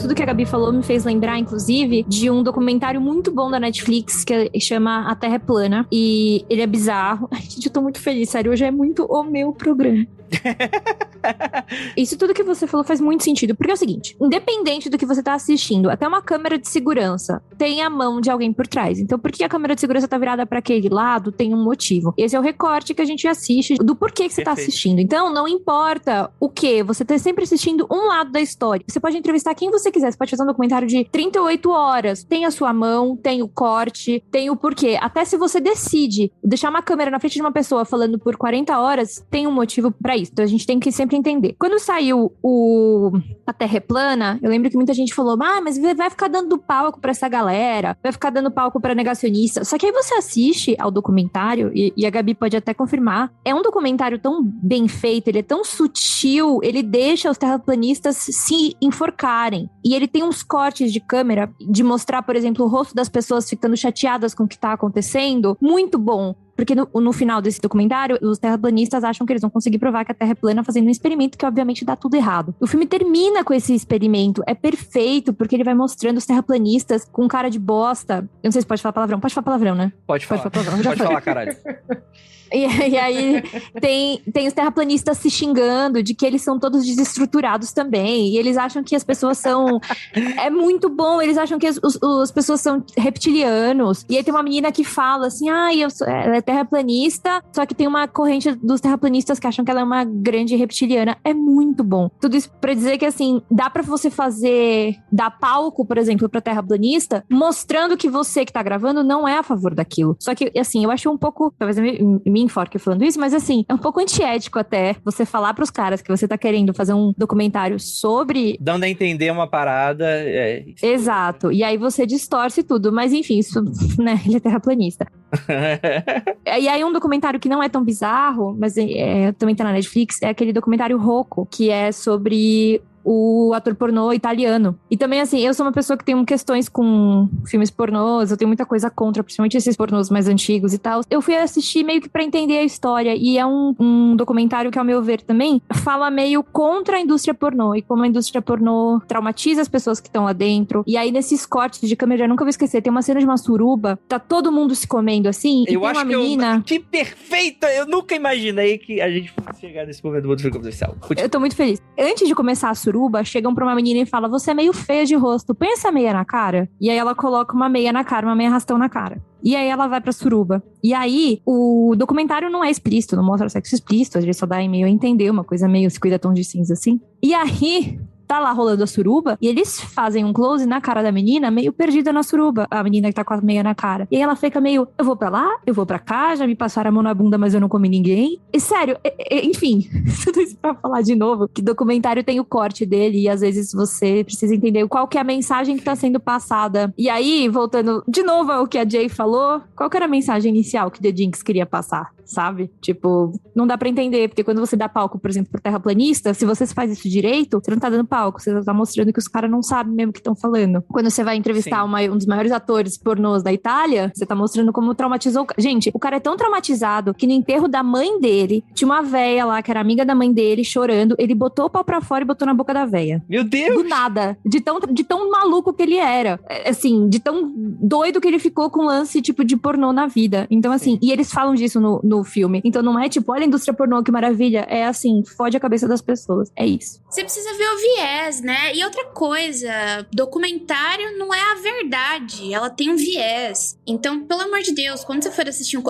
Tudo que a Gabi falou me fez lembrar, inclusive, de um documentário muito bom da Netflix que chama A Terra é Plana. E ele é bizarro. Ai, gente, eu tô muito feliz, sério. Hoje é muito o meu programa. Isso tudo que você falou faz muito sentido, porque é o seguinte, independente do que você tá assistindo, até uma câmera de segurança tem a mão de alguém por trás. Então, por que a câmera de segurança tá virada pra aquele lado? Tem um motivo. Esse é o recorte que a gente assiste do porquê que você tá assistindo. Então, não importa o que, você tá sempre assistindo um lado da história. Você pode entrevistar quem você quiser, você pode fazer um documentário de 38 horas. Tem a sua mão, tem o corte, tem o porquê. Até se você decide deixar uma câmera na frente de uma pessoa falando por 40 horas, tem um motivo pra isso. Então, a gente tem que sempre entender. Quando saiu A Terra é Plana, eu lembro que muita gente falou, mas vai ficar dando palco pra essa galera, vai ficar dando palco pra negacionista. Só que aí você assiste ao documentário, e a Gabi pode até confirmar, é um documentário tão bem feito, ele é tão sutil, ele deixa os terraplanistas se enforcarem. E ele tem uns cortes de câmera, de mostrar, por exemplo, o rosto das pessoas ficando chateadas com o que tá acontecendo, muito bom. Porque no final desse documentário, os terraplanistas acham que eles vão conseguir provar que a Terra é plana fazendo um experimento que, obviamente, dá tudo errado. O filme termina com esse experimento. É perfeito, porque ele vai mostrando os terraplanistas com cara de bosta. Eu não sei se pode falar palavrão. Pode falar palavrão, né? Pode falar palavrão. Pode falar, caralho. E aí tem os terraplanistas se xingando de que eles são todos desestruturados também. E eles acham que as pessoas são... É muito bom. Eles acham que as pessoas são reptilianos. E aí tem uma menina que fala assim, ela é terraplanista, só que tem uma corrente dos terraplanistas que acham que ela é uma grande reptiliana. É muito bom. Tudo isso pra dizer que, assim, dá pra você dar palco, por exemplo, pra terraplanista, mostrando que você que tá gravando não é a favor daquilo. Só que, assim, eu acho um pouco... Talvez eu me enforque falando isso, mas, assim, é um pouco antiético até você falar pros caras que você tá querendo fazer um documentário sobre... Dando a entender uma parada... Exato. E aí você distorce tudo. Mas, enfim, isso, né? Ele é terraplanista. E aí um documentário que não é tão bizarro, mas também tá na Netflix, é aquele documentário Rocco, que é sobre o ator pornô italiano. E também, assim, eu sou uma pessoa que tem questões com filmes pornôs, eu tenho muita coisa contra, principalmente esses pornôs mais antigos e tal. Eu fui assistir meio que pra entender a história, e é um documentário que, ao meu ver, também fala meio contra a indústria pornô, e como a indústria pornô traumatiza as pessoas que estão lá dentro. E aí, nesses cortes de câmera, eu nunca vou esquecer, tem uma cena de uma suruba, tá todo mundo se comendo assim, e eu tem acho uma menina... Que perfeita! Eu nunca imaginei que a gente fosse chegar nesse momento do Mundo Freak Confidencial. Eu tô muito feliz. Antes de começar a suruba, chegam pra uma menina e falam, você é meio feia de rosto, põe essa meia na cara. E aí ela coloca uma meia na cara, uma meia arrastão na cara. E aí ela vai pra suruba. E aí, o documentário não é explícito, não mostra sexo explícito, às vezes só dá meio a entender, uma coisa meio 50 tons de cinza, assim. E aí... tá lá rolando a suruba, e eles fazem um close na cara da menina, meio perdida na suruba, a menina que tá com a meia na cara. E aí ela fica meio, eu vou pra lá, eu vou pra cá, já me passaram a mão na bunda, mas eu não comi ninguém. E sério, enfim, tudo isso pra falar de novo, que documentário tem o corte dele, e às vezes você precisa entender qual que é a mensagem que tá sendo passada. E aí, voltando de novo ao que a Jay falou, qual que era a mensagem inicial que The Jinx queria passar? Sabe? Tipo, não dá pra entender, porque quando você dá palco, por exemplo, pro terraplanista, se você faz isso direito, você não tá dando palco, você tá mostrando que os caras não sabem mesmo o que estão falando. Quando você vai entrevistar um dos maiores atores pornôs da Itália, você tá mostrando como traumatizou... Gente, o cara é tão traumatizado que no enterro da mãe dele, tinha uma véia lá, que era amiga da mãe dele, chorando, ele botou o pau pra fora e botou na boca da véia. Meu Deus! Do nada. De tão maluco que ele era. Assim, de tão doido que ele ficou com lance, tipo, de pornô na vida. Então, assim, e eles falam disso no filme. Então não é tipo, olha a indústria pornô, que maravilha. É assim, fode a cabeça das pessoas. É isso. Você precisa ver o viés, né? E outra coisa, documentário não é a verdade. Ela tem um viés. Então, pelo amor de Deus, quando você for assistir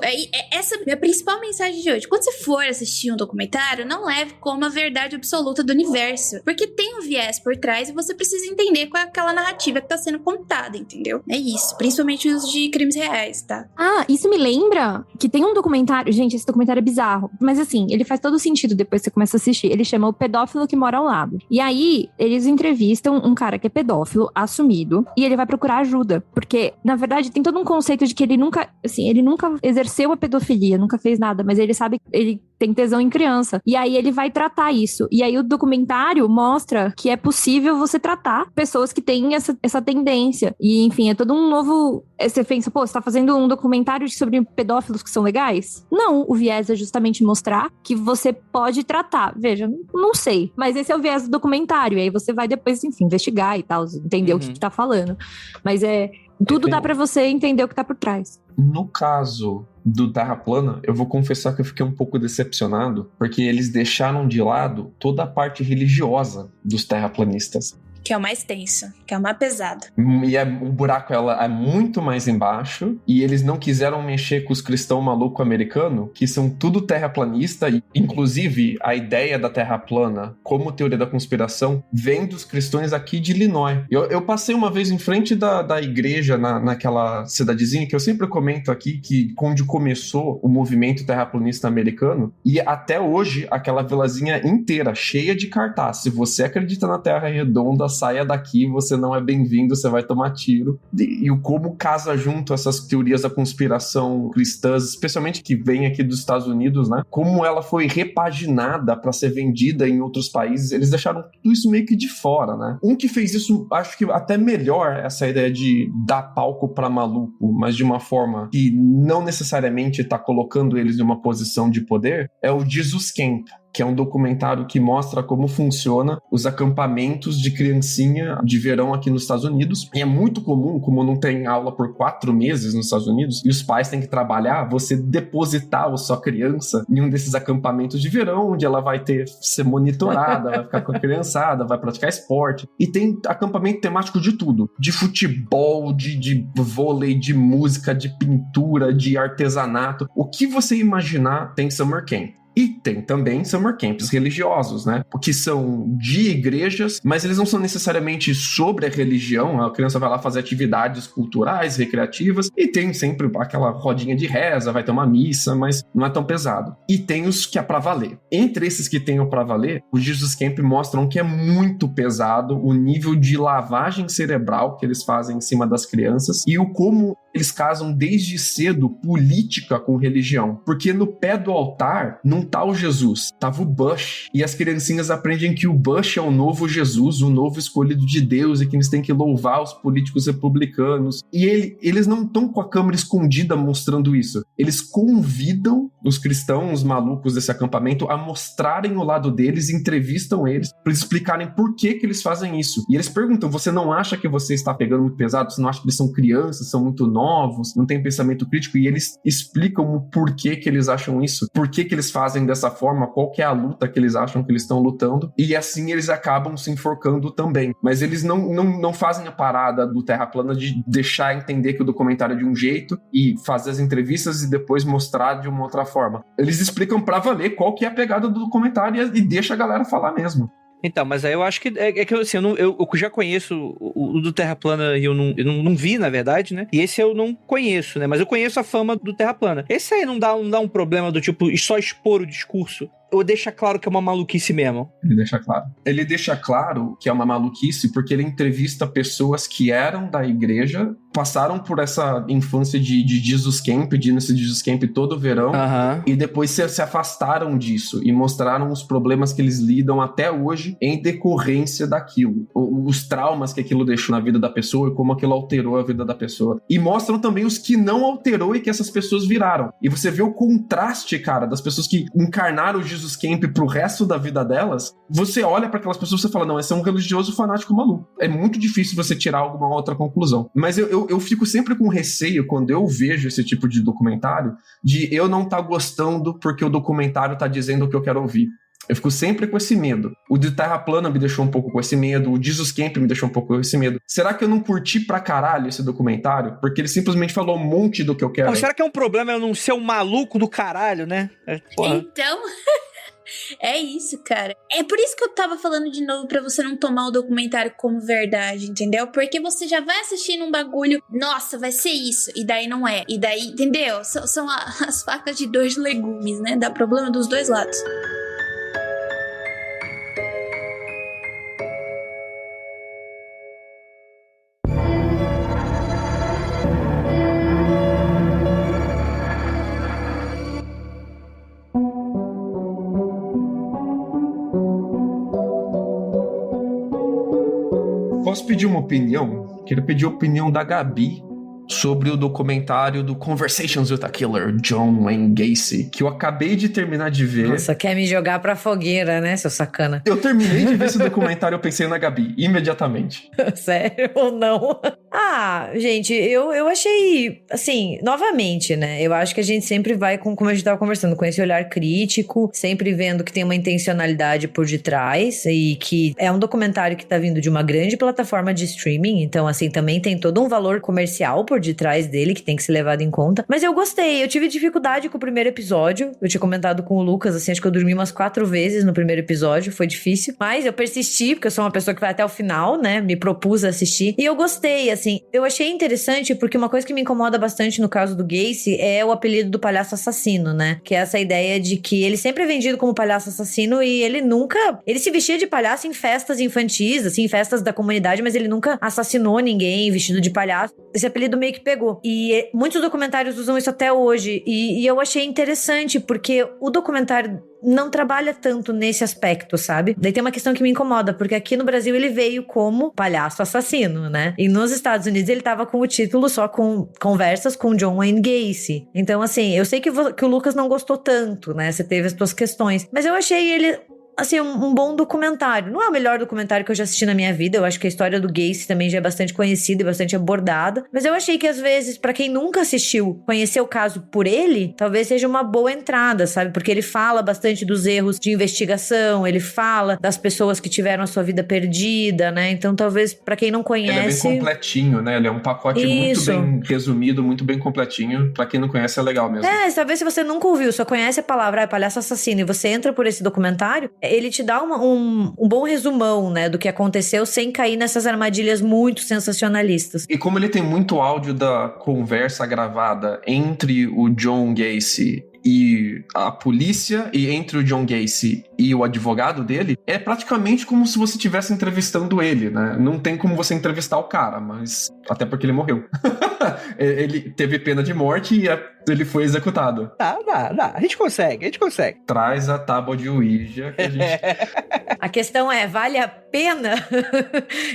essa é a principal mensagem de hoje. Quando você for assistir um documentário, não leve como a verdade absoluta do universo. Porque tem um viés por trás e você precisa entender qual é aquela narrativa que tá sendo contada, entendeu? É isso. Principalmente os de crimes reais, tá? Ah, isso me lembra que tem um documentário... Gente, esse documentário é bizarro. Mas assim, ele faz todo sentido depois que você começa a assistir. Ele chama O Pedófilo que Mora ao Lado. E aí, eles entrevistam um cara que é pedófilo, assumido, e ele vai procurar ajuda. Porque, na verdade, tem todo um conceito de que ele nunca exerceu a pedofilia, nunca fez nada, mas ele sabe, ele tem tesão em criança. E aí ele vai tratar isso. E aí o documentário mostra que é possível você tratar pessoas que têm essa tendência. E, enfim, é todo um novo... Você pensa, pô, você tá fazendo um documentário sobre pedófilos que são legais? Não, o viés é justamente mostrar que você pode tratar. Veja, não sei. Mas esse é o viés do documentário. E aí você vai depois, enfim, investigar e tal, entender o que tá falando. Mas Tudo dá pra você entender o que tá por trás. No caso do Terra Plana, eu vou confessar que eu fiquei um pouco decepcionado, porque eles deixaram de lado toda a parte religiosa dos terraplanistas. Que é o mais tenso, que é o mais pesado. E o buraco é muito mais embaixo, e eles não quiseram mexer com os cristãos malucos americanos, que são tudo terraplanista, e inclusive a ideia da Terra plana, como teoria da conspiração, vem dos cristãos aqui de Illinois. Eu passei uma vez em frente da igreja, naquela cidadezinha, que eu sempre comento aqui, que onde começou o movimento terraplanista americano, e até hoje, aquela vilazinha inteira, cheia de cartaz. Se você acredita na Terra redonda, saia daqui, você não é bem-vindo, você vai tomar tiro. E o como casa junto essas teorias da conspiração cristãs, especialmente que vem aqui dos Estados Unidos, né? Como ela foi repaginada para ser vendida em outros países, eles deixaram tudo isso meio que de fora, né? Um que fez isso, acho que até melhor, essa ideia de dar palco para maluco, mas de uma forma que não necessariamente tá colocando eles em uma posição de poder, é o Jesus Camp, que é um documentário que mostra como funciona os acampamentos de criancinha de verão aqui nos Estados Unidos. E é muito comum, como não tem aula por 4 meses nos Estados Unidos, e os pais têm que trabalhar, você depositar a sua criança em um desses acampamentos de verão, onde ela vai ser monitorada, vai ficar com a criançada, vai praticar esporte. E tem acampamento temático de tudo. De futebol, de vôlei, de música, de pintura, de artesanato. O que você imaginar tem Summer Camp. E tem também summer camps religiosos, né? Que são de igrejas, mas eles não são necessariamente sobre a religião. A criança vai lá fazer atividades culturais, recreativas, e tem sempre aquela rodinha de reza, vai ter uma missa, mas não é tão pesado. E tem os que é pra valer. Entre esses que tem o pra valer, os Jesus Camp mostram que é muito pesado o nível de lavagem cerebral que eles fazem em cima das crianças e o como eles casam desde cedo política com religião. Porque no pé do altar não tá o Jesus, tava o Bush. E as criancinhas aprendem que o Bush é o novo Jesus, o novo escolhido de Deus, e que eles têm que louvar os políticos republicanos. E eles não estão com a câmera escondida mostrando isso. Eles convidam os cristãos malucos desse acampamento a mostrarem o lado deles, entrevistam eles para eles explicarem por que eles fazem isso. E eles perguntam, você não acha que você está pegando muito pesado? Você não acha que eles são crianças, são muito novos, não tem pensamento crítico? E eles explicam o porquê que eles acham isso, por que eles fazem dessa forma, qual que é a luta que eles acham que eles estão lutando, e assim eles acabam se enforcando também. Mas eles não fazem a parada do Terra Plana de deixar entender que o documentário é de um jeito e fazer as entrevistas e depois mostrar de uma outra forma. Eles explicam pra valer qual que é a pegada do documentário e deixa a galera falar mesmo. Então, mas aí eu acho que que assim, eu já conheço o do Terra Plana e eu não vi, na verdade, né? E esse eu não conheço, né? Mas eu conheço a fama do Terra Plana. Esse aí não dá um problema do tipo só expor o discurso? Ou deixa claro que é uma maluquice mesmo? Ele deixa claro. Ele deixa claro que é uma maluquice porque ele entrevista pessoas que eram da igreja, passaram por essa infância de Jesus Camp, de ir nesse Jesus Camp todo verão, e depois se afastaram disso e mostraram os problemas que eles lidam até hoje em decorrência daquilo. Os traumas que aquilo deixou na vida da pessoa e como aquilo alterou a vida da pessoa. E mostram também os que não alterou e que essas pessoas viraram. E você vê o contraste, cara, das pessoas que encarnaram o Jesus Camp pro resto da vida delas. Você olha para aquelas pessoas e você fala, não, esse é um religioso fanático maluco. É muito difícil você tirar alguma outra conclusão. Mas eu fico sempre com receio quando eu vejo esse tipo de documentário, de eu não estar gostando porque o documentário tá dizendo o que eu quero ouvir. Eu fico sempre com esse medo. O de Terra Plana me deixou um pouco com esse medo, o Jesus Camp me deixou um pouco com esse medo. Será que eu não curti pra caralho esse documentário? Porque ele simplesmente falou um monte do que eu quero. Pô, será que é um problema eu não ser um maluco do caralho, né? Então... É isso, cara. É por isso que eu tava falando de novo pra você não tomar o documentário como verdade, entendeu? Porque você já vai assistindo um bagulho, nossa, vai ser isso, e daí não é. E daí, entendeu? São as facas de dois legumes, né? Dá problema dos dois lados. Posso pedir uma opinião? Queria pedir a opinião da Gabi sobre o documentário do Conversations with a Killer, John Wayne Gacy, que eu acabei de terminar de ver. Nossa, quer me jogar pra fogueira, né, seu sacana? Eu terminei de ver esse documentário e eu pensei na Gabi, imediatamente. Sério ou não? Gente, eu achei, assim, novamente, né? Eu acho que a gente sempre vai, como a gente tava conversando, com esse olhar crítico, sempre vendo que tem uma intencionalidade por detrás e que é um documentário que tá vindo de uma grande plataforma de streaming, então, assim, também tem todo um valor comercial por detrás dele que tem que ser levado em conta. Mas eu gostei, eu tive dificuldade com o primeiro episódio, eu tinha comentado com o Lucas, assim, acho que eu dormi umas 4 vezes no primeiro episódio, foi difícil, mas eu persisti, porque eu sou uma pessoa que vai até o final, né? Me propus a assistir, e eu gostei, assim, eu achei interessante porque uma coisa que me incomoda bastante no caso do Gacy é o apelido do palhaço assassino, né? Que é essa ideia de que ele sempre é vendido como palhaço assassino e ele se vestia de palhaço em festas infantis, assim, em festas da comunidade, mas ele nunca assassinou ninguém vestido de palhaço. Esse apelido meio que pegou. E muitos documentários usam isso até hoje. E eu achei interessante porque o documentário não trabalha tanto nesse aspecto, sabe? Daí tem uma questão que me incomoda, porque aqui no Brasil ele veio como palhaço assassino, né? E nos Estados Unidos ele tava com o título só com Conversas com John Wayne Gacy. Então, assim, eu sei que o Lucas não gostou tanto, né? Você teve as suas questões. Mas eu achei ele... assim, um bom documentário. Não é o melhor documentário que eu já assisti na minha vida. Eu acho que a história do Gacy também já é bastante conhecida e bastante abordada. Mas eu achei que, às vezes, pra quem nunca assistiu, conhecer o caso por ele, talvez seja uma boa entrada, sabe? Porque ele fala bastante dos erros de investigação, ele fala das pessoas que tiveram a sua vida perdida, né? Então, talvez, pra quem não conhece... Ele é bem completinho, né? Ele é um pacote muito bem resumido, muito bem completinho. Pra quem não conhece, é legal mesmo. Talvez se você nunca ouviu, só conhece a palavra palhaço assassino e você entra por esse documentário, ele te dá um bom resumão, né, do que aconteceu sem cair nessas armadilhas muito sensacionalistas. E como ele tem muito áudio da conversa gravada entre o John Gacy e a polícia, e entre o John Gacy e o advogado dele, é praticamente como se você estivesse entrevistando ele, né? Não tem como você entrevistar o cara, mas... até porque ele morreu. Ele teve pena de morte e ele foi executado. Dá. A gente consegue. Traz a tábua de Ouija que a gente... A questão é, vale a pena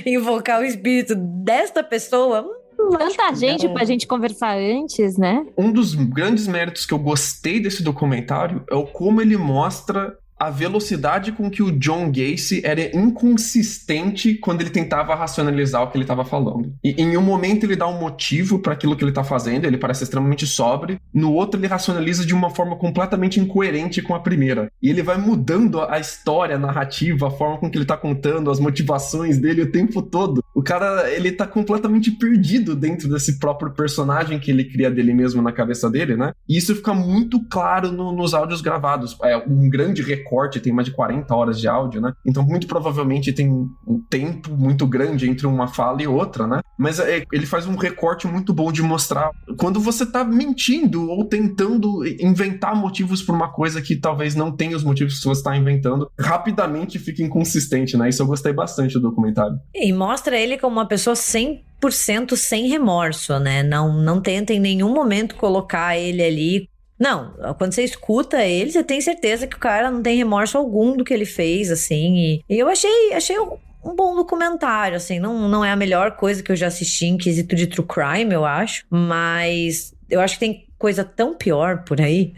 invocar o espírito desta pessoa? Tanta gente pra gente conversar antes, né? Um dos grandes méritos que eu gostei desse documentário é o como ele mostra a velocidade com que o John Gacy era inconsistente quando ele tentava racionalizar o que ele estava falando. E em um momento ele dá um motivo para aquilo que ele está fazendo, ele parece extremamente sóbrio, no outro ele racionaliza de uma forma completamente incoerente com a primeira. E ele vai mudando a história, a narrativa, a forma com que ele está contando, as motivações dele o tempo todo. O cara, ele tá completamente perdido dentro desse próprio personagem que ele cria dele mesmo na cabeça dele, né? E isso fica muito claro nos áudios gravados. É um grande recorte, tem mais de 40 horas de áudio, né? Então, muito provavelmente tem um tempo muito grande entre uma fala e outra, né? Mas ele faz um recorte muito bom de mostrar quando você tá mentindo ou tentando inventar motivos por uma coisa que talvez não tenha os motivos que você tá inventando, rapidamente fica inconsistente, né? Isso eu gostei bastante do documentário. E mostra ele como uma pessoa 100% sem remorso, né? Não tenta em nenhum momento colocar ele ali. Não, quando você escuta ele, você tem certeza que o cara não tem remorso algum do que ele fez, assim. E eu achei um bom documentário, assim. Não é a melhor coisa que eu já assisti em quesito de true crime, eu acho. Mas eu acho que tem coisa tão pior por aí,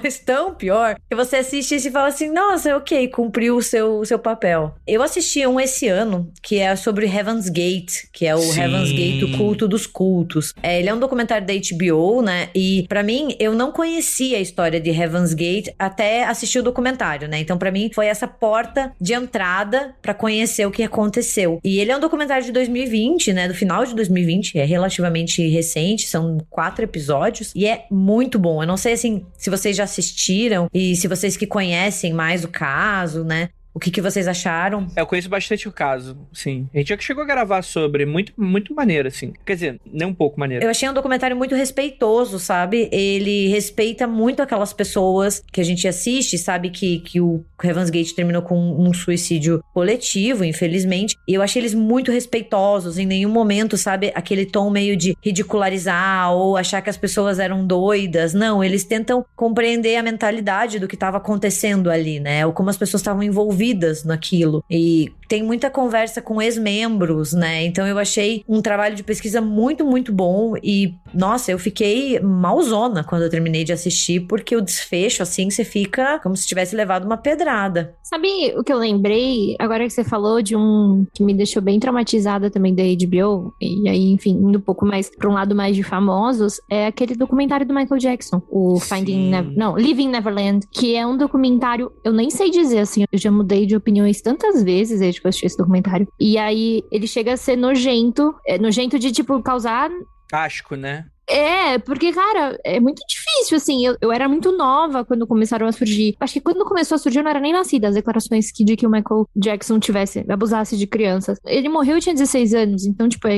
mas tão pior, que você assiste e se fala assim, nossa, ok, cumpriu o seu papel. Eu assisti um esse ano, que é sobre Heaven's Gate, que é o Sim. Heaven's Gate, o culto dos cultos. Ele é um documentário da HBO, né, e pra mim, eu não conhecia a história de Heaven's Gate até assistir o documentário, né, então pra mim foi essa porta de entrada pra conhecer o que aconteceu. E ele é um documentário de 2020, né, do final de 2020, é relativamente recente, são 4 episódios, e é muito bom. Eu não sei, assim, se vocês já assistiram e se vocês que conhecem mais o caso, né? O que vocês acharam? Eu conheço bastante o caso, sim. A gente já chegou a gravar sobre, muito, muito maneiro, assim. Quer dizer, nem um pouco maneiro. Eu achei um documentário muito respeitoso, sabe? Ele respeita muito aquelas pessoas que a gente assiste, sabe? Que o Heaven's Gate terminou com um suicídio coletivo, infelizmente. E eu achei eles muito respeitosos. Em nenhum momento, sabe? Aquele tom meio de ridicularizar ou achar que as pessoas eram doidas. Não, eles tentam compreender a mentalidade do que estava acontecendo ali, né? Ou como as pessoas estavam envolvidas envolvidas naquilo. E tem muita conversa com ex-membros, né? Então eu achei um trabalho de pesquisa muito, muito bom. E, nossa, eu fiquei malzona quando eu terminei de assistir, porque o desfecho, assim, você fica como se tivesse levado uma pedrada. Sabe o que eu lembrei? Agora que você falou de um que me deixou bem traumatizada também da HBO, e aí, enfim, indo um pouco mais pra um lado mais de famosos, é aquele documentário do Michael Jackson, o Living Neverland, que é um documentário, eu nem sei dizer, assim, eu já mudei de opiniões tantas vezes desde que eu assisti esse documentário, e aí ele chega a ser nojento de, tipo, causar... Asco, né? Porque, cara, é muito difícil, assim, eu era muito nova quando começaram a surgir, acho que quando começou a surgir eu não era nem nascida, as declarações de que o Michael Jackson abusasse de crianças. Ele morreu e tinha 16 anos, então, tipo,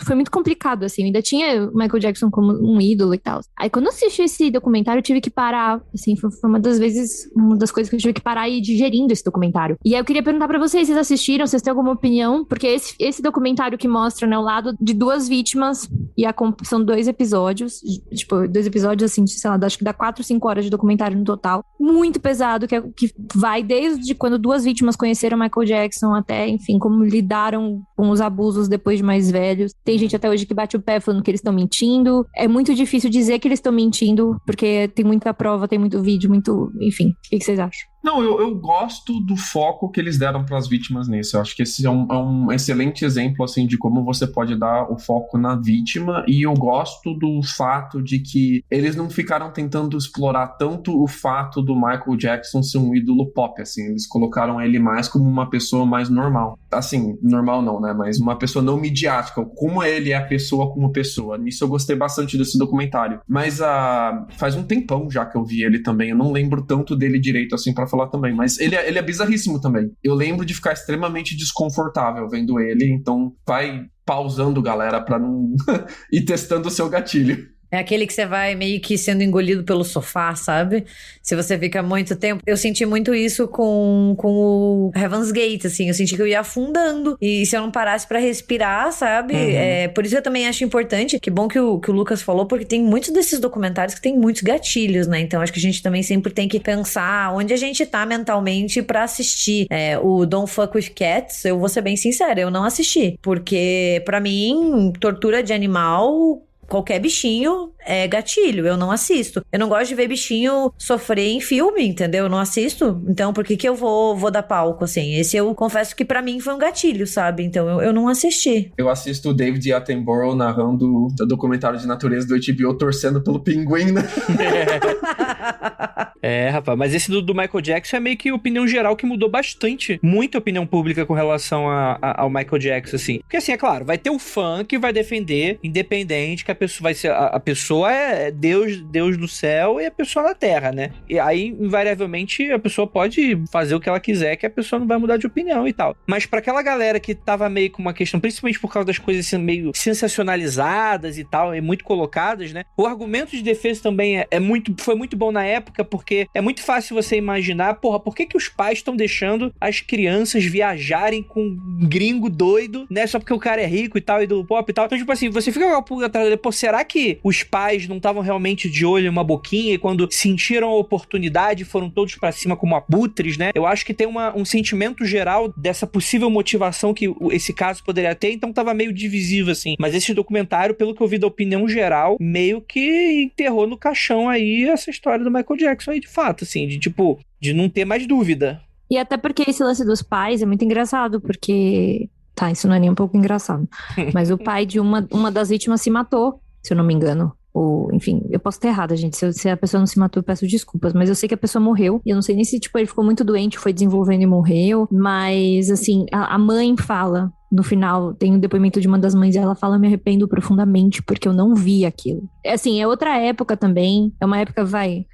foi muito complicado, assim, eu ainda tinha o Michael Jackson como um ídolo e tal. Aí quando eu assisti esse documentário, eu tive que parar, assim, foi uma das coisas que eu tive que parar e ir digerindo esse documentário. E aí eu queria perguntar pra vocês assistiram, vocês têm alguma opinião? Porque esse documentário que mostra, né, o lado de duas vítimas, e são 2 episódios, tipo, 2 episódios, assim, sei lá, acho que dá 4, 5 horas de documentário no total. Muito pesado, que vai desde quando 2 vítimas conheceram Michael Jackson até, enfim, como lidaram com os abusos depois de mais velhos. Tem gente até hoje que bate o pé falando que eles estão mentindo. É muito difícil dizer que eles estão mentindo, porque tem muita prova, tem muito vídeo, enfim. O que vocês acham? Não, eu gosto do foco que eles deram para as vítimas nisso. Eu acho que esse é um excelente exemplo, assim, de como você pode dar o foco na vítima, e eu gosto do fato de que eles não ficaram tentando explorar tanto o fato do Michael Jackson ser um ídolo pop, assim. Eles colocaram ele mais como uma pessoa mais normal. Assim, normal não, né? Mas uma pessoa não midiática, como ele é a pessoa como pessoa. Nisso eu gostei bastante desse documentário. Mas faz um tempão já que eu vi ele também. Eu não lembro tanto dele direito, assim, pra falar também, mas ele é bizarríssimo também. Eu lembro de ficar extremamente desconfortável vendo ele, então vai pausando, galera, pra não ir testando o seu gatilho. É aquele que você vai meio que sendo engolido pelo sofá, sabe? Se você fica muito tempo. Eu senti muito isso com o Heaven's Gate, assim. Eu senti que eu ia afundando. E se eu não parasse pra respirar, sabe? Por isso eu também acho importante. Que bom que o Lucas falou, porque tem muitos desses documentários que tem muitos gatilhos, né? Então acho que a gente também sempre tem que pensar onde a gente tá mentalmente pra assistir. O Don't Fuck With Cats, eu vou ser bem sincera, eu não assisti. Porque pra mim, tortura de animal... Qualquer bichinho é gatilho, eu não assisto. Eu não gosto de ver bichinho sofrer em filme, entendeu? Eu não assisto. Então, por que eu vou dar palco, assim? Esse eu confesso que pra mim foi um gatilho, sabe? Então, eu não assisti. Eu assisto o David Attenborough narrando o documentário de natureza do HBO, torcendo pelo pinguim, né? Rapaz, mas esse do Michael Jackson é meio que opinião geral que mudou bastante, muita opinião pública com relação ao Michael Jackson, assim. Porque, assim, é claro, vai ter o fã que vai defender, independente, que a pessoa vai ser... A pessoa é Deus do céu e a pessoa na terra, né? E aí, invariavelmente, a pessoa pode fazer o que ela quiser, que a pessoa não vai mudar de opinião e tal. Mas pra aquela galera que tava meio com uma questão, principalmente por causa das coisas assim, meio sensacionalizadas e tal, e muito colocadas, né? O argumento de defesa também foi muito bom na época, porque é muito fácil você imaginar, porra, por que os pais estão deixando as crianças viajarem com um gringo doido, né? Só porque o cara é rico e tal, e do pop e tal. Então, tipo assim, você fica com a pulga atrás dele, pô, será que os pais não estavam realmente de olho em uma boquinha e quando sentiram a oportunidade foram todos pra cima como abutres, né? Eu acho que tem um sentimento geral dessa possível motivação que esse caso poderia ter, então tava meio divisivo, assim. Mas esse documentário, pelo que eu vi da opinião geral, meio que enterrou no caixão aí essa história do Michael Jackson aí, de fato, assim, de não ter mais dúvida. E até porque esse lance dos pais é muito engraçado, porque... Tá, isso não é nem um pouco engraçado. Mas o pai de uma das vítimas se matou, se eu não me engano. Enfim, eu posso estar errada, gente. Se a pessoa não se matou, eu peço desculpas. Mas eu sei que a pessoa morreu. E eu não sei nem se, tipo, ele ficou muito doente, foi desenvolvendo e morreu. Mas, assim, a mãe fala... No final, tem um depoimento de uma das mães e ela fala, me arrependo profundamente porque eu não vi aquilo. Assim, é outra época também. É uma época,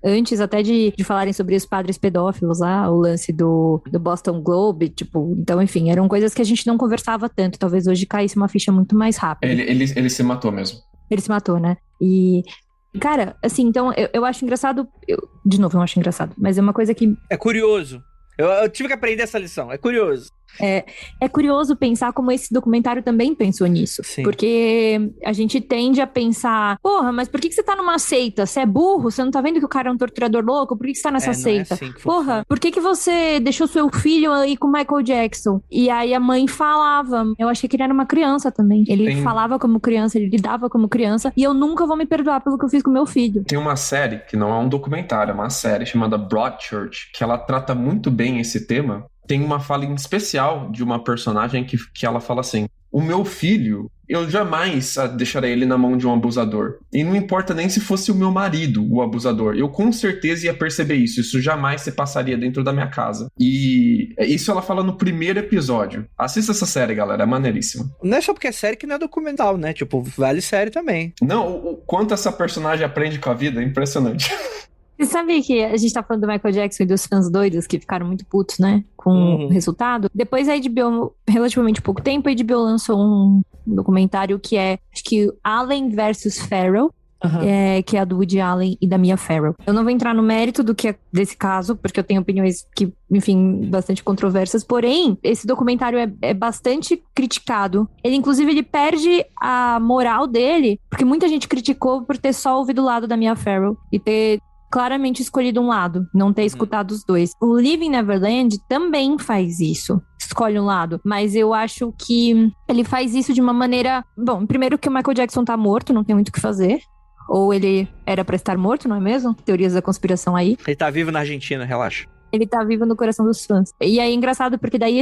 antes até de falarem sobre os padres pedófilos lá, o lance do Boston Globe, tipo... Então, enfim, eram coisas que a gente não conversava tanto. Talvez hoje caísse uma ficha muito mais rápida. Ele se matou mesmo. Ele se matou, né? E... Cara, assim, então, eu acho engraçado... De novo, eu não acho engraçado. Mas é uma coisa que... É curioso. Eu tive que aprender essa lição. É curioso. É curioso pensar como esse documentário também pensou nisso. Sim. Porque a gente tende a pensar, porra, mas por que você tá numa seita? Você é burro? Você não tá vendo que o cara é um torturador louco? Por que você tá nessa Não seita? É assim que funciona. Porra, por que você deixou seu filho aí com o Michael Jackson? E aí a mãe falava, eu achei que ele era uma criança também. Ele falava como criança, ele lidava como criança, e eu nunca vou me perdoar pelo que eu fiz com meu filho. Tem uma série, que não é um documentário, é uma série chamada Broadchurch, que ela trata muito bem esse tema. Tem uma fala em especial de uma personagem que ela fala assim: o meu filho, eu jamais deixarei ele na mão de um abusador. E não importa nem se fosse o meu marido o abusador. Eu com certeza ia perceber isso. Isso jamais se passaria dentro da minha casa. E isso ela fala no primeiro episódio. Assista essa série, galera. É maneiríssima. Não é só porque é série que não é documental, né? Tipo, vale série também. Não, o quanto essa personagem aprende com a vida é impressionante. Você sabe que a gente tá falando do Michael Jackson e dos fãs doidos que ficaram muito putos, né? Com o resultado. Depois a HBO, relativamente pouco tempo, a HBO lançou um documentário que é, acho que Allen versus Farrell. Que é a do Woody Allen e da Mia Farrow. Eu não vou entrar no mérito do que é desse caso, porque eu tenho opiniões que, enfim, bastante controversas, porém, esse documentário é bastante criticado. Ele perde a moral dele, porque muita gente criticou por ter só ouvido o lado da Mia Farrow e ter claramente escolhido um lado, não ter escutado os dois. O Living Neverland também faz isso. Escolhe um lado. Mas eu acho que ele faz isso de uma maneira... Bom, primeiro que o Michael Jackson tá morto, não tem muito o que fazer. Ou ele era pra estar morto, não é mesmo? Teorias da conspiração aí. Ele tá vivo na Argentina, relaxa. Ele tá vivo no coração dos fãs. E aí é engraçado porque daí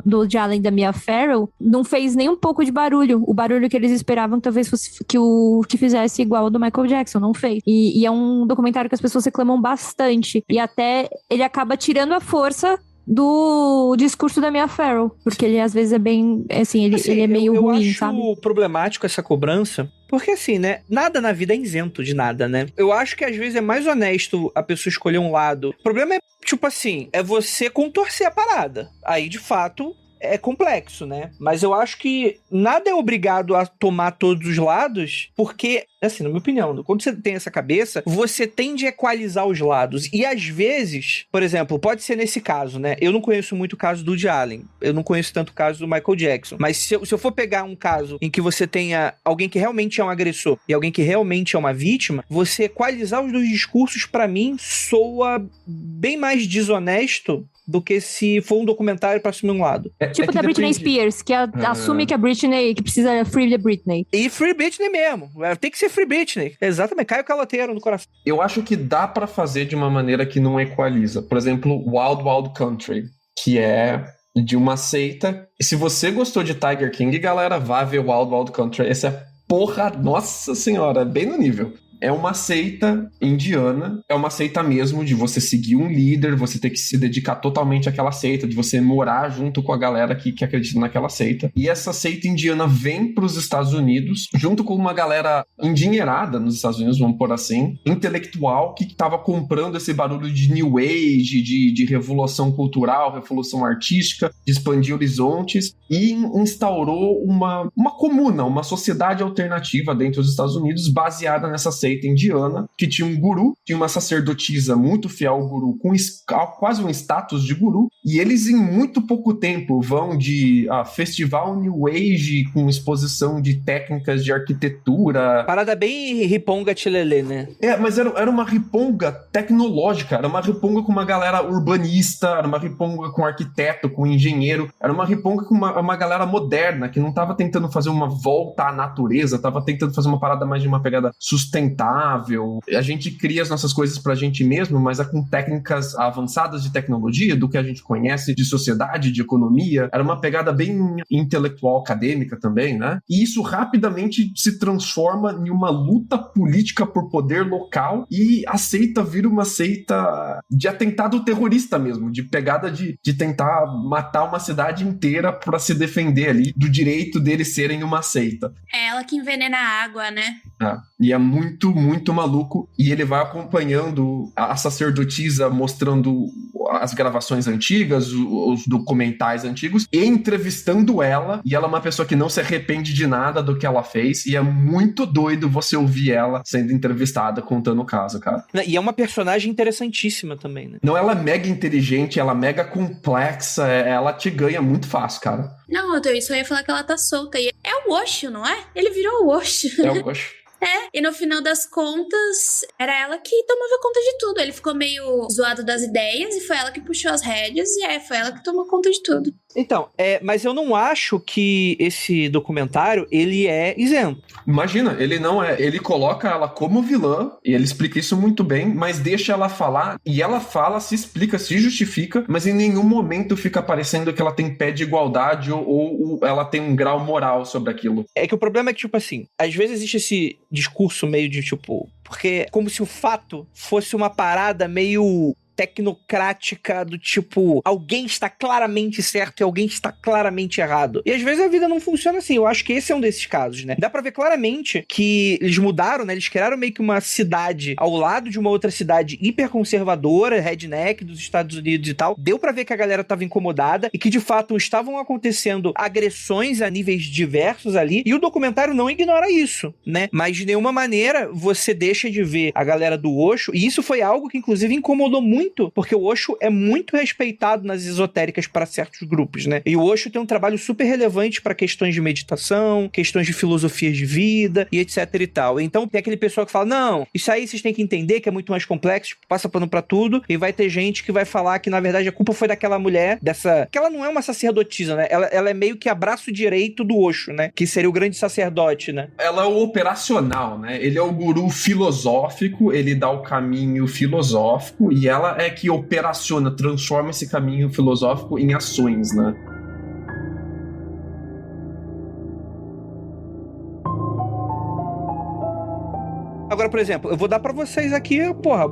do Woody Allen da Mia Farrow não fez nem um pouco de barulho. O barulho que eles esperavam talvez fosse que fizesse igual ao do Michael Jackson, não fez. E é um documentário que as pessoas reclamam bastante. E até ele acaba tirando a força do discurso da Mia Farrow. Porque ele às vezes é bem, assim, ele é meio ruim, sabe? Eu acho problemático essa cobrança. Porque assim, né? Nada na vida é isento de nada, né? Eu acho que às vezes é mais honesto a pessoa escolher um lado. O problema é, tipo assim, é você contorcer a parada. Aí, de fato, é complexo, né? Mas eu acho que nada é obrigado a tomar todos os lados, porque, assim, na minha opinião, quando você tem essa cabeça, você tende a equalizar os lados. E às vezes, por exemplo, pode ser nesse caso, né? Eu não conheço muito o caso do Woody Allen. Eu não conheço tanto o caso do Michael Jackson. Mas se eu for pegar um caso em que você tenha alguém que realmente é um agressor e alguém que realmente é uma vítima, você equalizar os dois discursos, pra mim, soa bem mais desonesto do que se for um documentário pra assumir um lado. Tipo da Britney Spears, que assume que a Britney, que precisa free the Britney. E free Britney mesmo. Tem que ser free Britney. Exatamente. Cai o caloteiro no coração. Eu acho que dá pra fazer de uma maneira que não equaliza. Por exemplo, Wild Wild Country, que é de uma seita. E se você gostou de Tiger King, galera, vá ver Wild Wild Country. Essa é porra, nossa senhora, bem no nível. É uma seita indiana, é uma seita mesmo de você seguir um líder, você ter que se dedicar totalmente àquela seita, de você morar junto com a galera que acredita naquela seita. E essa seita indiana vem para os Estados Unidos, junto com uma galera endinheirada nos Estados Unidos, vamos pôr assim, intelectual, que estava comprando esse barulho de New Age, de revolução cultural, revolução artística, de expandir horizontes, e instaurou uma comuna, uma sociedade alternativa dentro dos Estados Unidos, baseada nessa seita indiana, que tinha um guru, tinha uma sacerdotisa muito fiel ao guru, com quase um status de guru, e eles em muito pouco tempo vão de festival New Age com exposição de técnicas de arquitetura. Parada bem riponga tchilelê, né? Mas era uma riponga tecnológica, era uma riponga com uma galera urbanista, era uma riponga com arquiteto, com engenheiro, era uma riponga com uma galera moderna, que não estava tentando fazer uma volta à natureza, estava tentando fazer uma parada mais de uma pegada sustentável. A gente cria as nossas coisas pra gente mesmo, mas é com técnicas avançadas de tecnologia, do que a gente conhece de sociedade, de economia. Era uma pegada bem intelectual, acadêmica também, né? E isso rapidamente se transforma em uma luta política por poder local e a seita vira uma seita de atentado terrorista mesmo, de pegada de tentar matar uma cidade inteira pra se defender ali do direito deles serem uma seita. É ela que envenena a água, né? E é muito, muito maluco. E ele vai acompanhando a sacerdotisa, mostrando as gravações antigas, os documentais antigos, e entrevistando ela, e ela é uma pessoa que não se arrepende de nada do que ela fez, e é muito doido você ouvir ela sendo entrevistada, contando o caso, cara. E é uma personagem interessantíssima também, né? Não, ela é mega inteligente, ela é mega complexa, ela te ganha muito fácil, cara. Não, eu só ia falar que ela tá solta. E é o Osho, não é? Ele virou o Osho. É o Osho. E no final das contas, era ela que tomava conta de tudo. Ele ficou meio zoado das ideias e foi ela que puxou as rédeas e foi ela que tomou conta de tudo. Então, mas eu não acho que esse documentário, ele é isento. Imagina, ele não é. Ele coloca ela como vilã, e ele explica isso muito bem, mas deixa ela falar, e ela fala, se explica, se justifica, mas em nenhum momento fica parecendo que ela tem pé de igualdade ou ela tem um grau moral sobre aquilo. É que o problema é que, tipo assim, às vezes existe esse discurso meio de, tipo... Porque é como se o fato fosse uma parada meio... tecnocrática do tipo, alguém está claramente certo e alguém está claramente errado. E às vezes a vida não funciona assim. Eu acho que esse é um desses casos, né? Dá pra ver claramente que eles mudaram, né? Eles criaram meio que uma cidade ao lado de uma outra cidade hiperconservadora, redneck dos Estados Unidos e tal. Deu pra ver que a galera tava incomodada e que de fato estavam acontecendo agressões a níveis diversos ali. E o documentário não ignora isso, né? Mas de nenhuma maneira você deixa de ver a galera do Osho. E isso foi algo que inclusive incomodou muito, porque o Osho é muito respeitado nas esotéricas para certos grupos, né? E o Osho tem um trabalho super relevante para questões de meditação, questões de filosofias de vida e etc e tal. Então tem aquele pessoal que fala, não, isso aí vocês têm que entender que é muito mais complexo, passa pano pra tudo, e vai ter gente que vai falar que na verdade a culpa foi daquela mulher, que ela não é uma sacerdotisa, né? Ela é meio que abraço direito do Osho, né? Que seria o grande sacerdote, né? Ela é o operacional, né? Ele é o guru filosófico, ele dá o caminho filosófico, e ela é que operaciona, transforma esse caminho filosófico em ações, né? Agora, por exemplo, eu vou dar pra vocês aqui,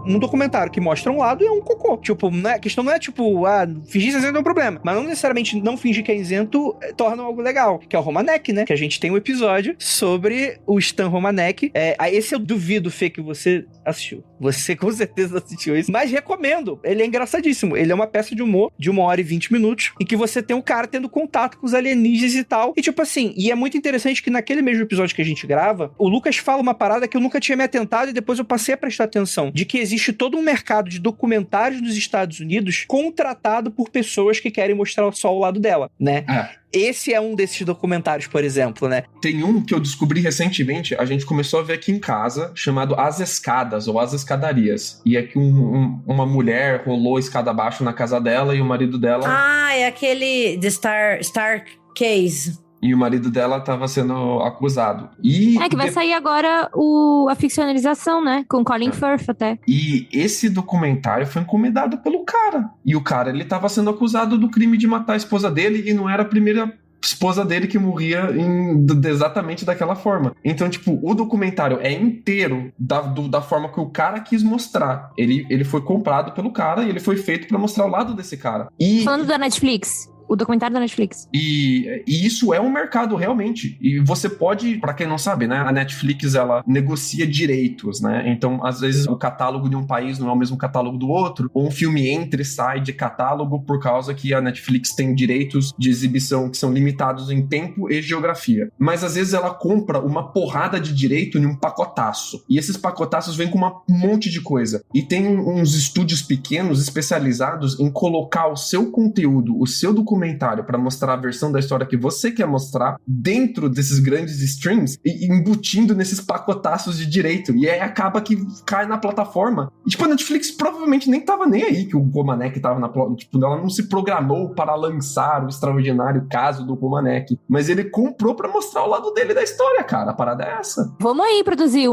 um documentário que mostra um lado e é um cocô. Tipo, a questão não é tipo, fingir ser isento é um problema. Mas não necessariamente não fingir que é isento torna algo legal. Que é o Romanek, né? Que a gente tem um episódio sobre o Stan Romanek. Esse eu duvido, Fê, que você assistiu. Você com certeza assistiu isso. Mas recomendo. Ele é engraçadíssimo. Ele é uma peça de humor de 1h20 em que você tem um cara tendo contato com os alienígenas e tal. E tipo assim, e é muito interessante que naquele mesmo episódio que a gente grava, o Lucas fala uma parada que eu nunca tinha me atentado e depois eu passei a prestar atenção, de que existe todo um mercado de documentários nos Estados Unidos contratado por pessoas que querem mostrar só o lado dela, né? Esse é um desses documentários, por exemplo, né? Tem um que eu descobri recentemente, a gente começou a ver aqui em casa, chamado As Escadas, ou As Escadarias. E é que uma mulher rolou escada abaixo na casa dela e o marido dela... é aquele The Star Case. E o marido dela estava sendo acusado. Que vai sair agora a ficcionalização, né? Com Colin Firth até. E esse documentário foi encomendado pelo cara. E o cara, ele estava sendo acusado do crime de matar a esposa dele e não era a primeira esposa dele que morria exatamente daquela forma. Então, tipo, o documentário é inteiro da forma que o cara quis mostrar. Ele foi comprado pelo cara e ele foi feito para mostrar o lado desse cara. Falando da Netflix... O documentário da Netflix. E isso é um mercado, realmente. E você pode, pra quem não sabe, né? A Netflix, ela negocia direitos, né? Então, às vezes, o catálogo de um país não é o mesmo catálogo do outro. Ou um filme entra e sai de catálogo por causa que a Netflix tem direitos de exibição que são limitados em tempo e geografia. Mas, às vezes, ela compra uma porrada de direito em um pacotaço. E esses pacotaços vêm com um monte de coisa. E tem uns estúdios pequenos especializados em colocar o seu conteúdo, o seu documentário para mostrar a versão da história que você quer mostrar dentro desses grandes streams e embutindo nesses pacotaços de direito. E aí acaba que cai na plataforma. E tipo, a Netflix provavelmente nem tava nem aí que o Romanek tava na plataforma. Tipo, ela não se programou para lançar o extraordinário caso do Romanek. Mas ele comprou para mostrar o lado dele da história, cara. A parada é essa. Vamos aí produzir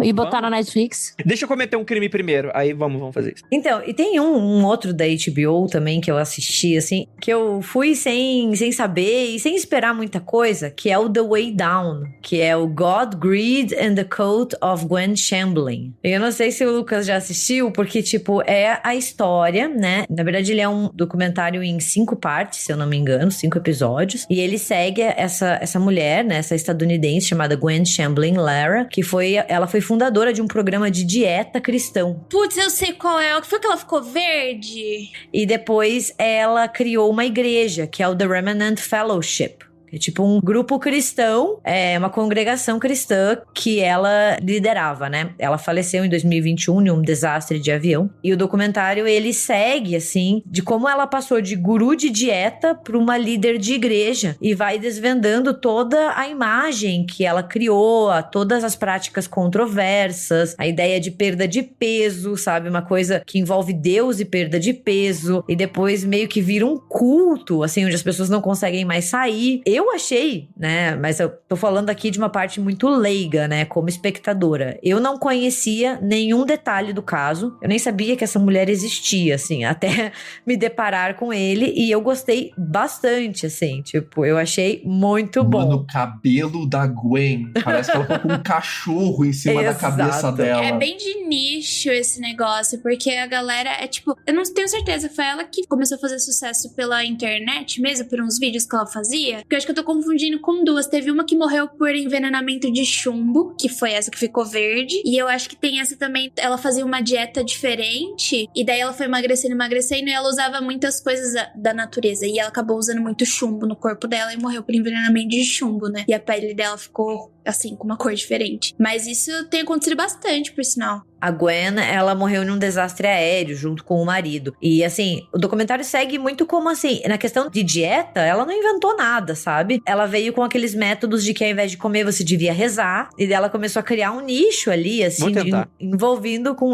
e botar na Netflix. Deixa eu cometer um crime primeiro. Aí vamos fazer isso. Então, e tem um outro da HBO também que eu assisti, assim, que eu fui sem saber e sem esperar muita coisa, que é o The Way Down, que é o God, Greed and the Cult of Gwen Shamblin. Eu não sei se o Lucas já assistiu, porque, tipo, é a história, né? Na verdade, ele é um documentário em 5 partes, se eu não me engano, 5 episódios. E ele segue essa mulher, né? Essa estadunidense chamada Gwen Shamblin Lara, que ela foi fundadora de um programa de dieta cristão. Putz, eu sei qual é. O que foi que ela ficou verde? E depois ela criou uma igreja, que é o The Remnant Fellowship. É tipo um grupo cristão, uma congregação cristã que ela liderava, né? Ela faleceu em 2021 em um desastre de avião. E o documentário, ele segue, assim, de como ela passou de guru de dieta para uma líder de igreja. E vai desvendando toda a imagem que ela criou, todas as práticas controversas, a ideia de perda de peso, sabe? Uma coisa que envolve Deus e perda de peso. E depois meio que vira um culto, assim, onde as pessoas não conseguem mais sair. Eu achei, né, mas eu tô falando aqui de uma parte muito leiga, né, como espectadora. Eu não conhecia nenhum detalhe do caso, eu nem sabia que essa mulher existia, assim, até me deparar com ele, e eu gostei bastante, assim, tipo, eu achei muito bom. Mano, o cabelo da Gwen, parece que ela colocou um cachorro em cima da cabeça dela. É bem de nicho esse negócio, porque a galera é tipo, eu não tenho certeza, foi ela que começou a fazer sucesso pela internet mesmo, por uns vídeos que ela fazia, porque eu acho que eu tô confundindo com duas. Teve uma que morreu por envenenamento de chumbo, que foi essa que ficou verde. E eu acho que tem essa também. Ela fazia uma dieta diferente. E daí ela foi emagrecendo. E ela usava muitas coisas da natureza. E ela acabou usando muito chumbo no corpo dela e morreu por envenenamento de chumbo, né? E a pele dela ficou assim, com uma cor diferente. Mas isso tem acontecido bastante, por sinal. A Gwen, ela morreu num desastre aéreo junto com o marido. E, assim, o documentário segue muito como, assim, na questão de dieta, ela não inventou nada, sabe? Ela veio com aqueles métodos de que ao invés de comer, você devia rezar. E ela começou a criar um nicho ali, assim, envolvendo com...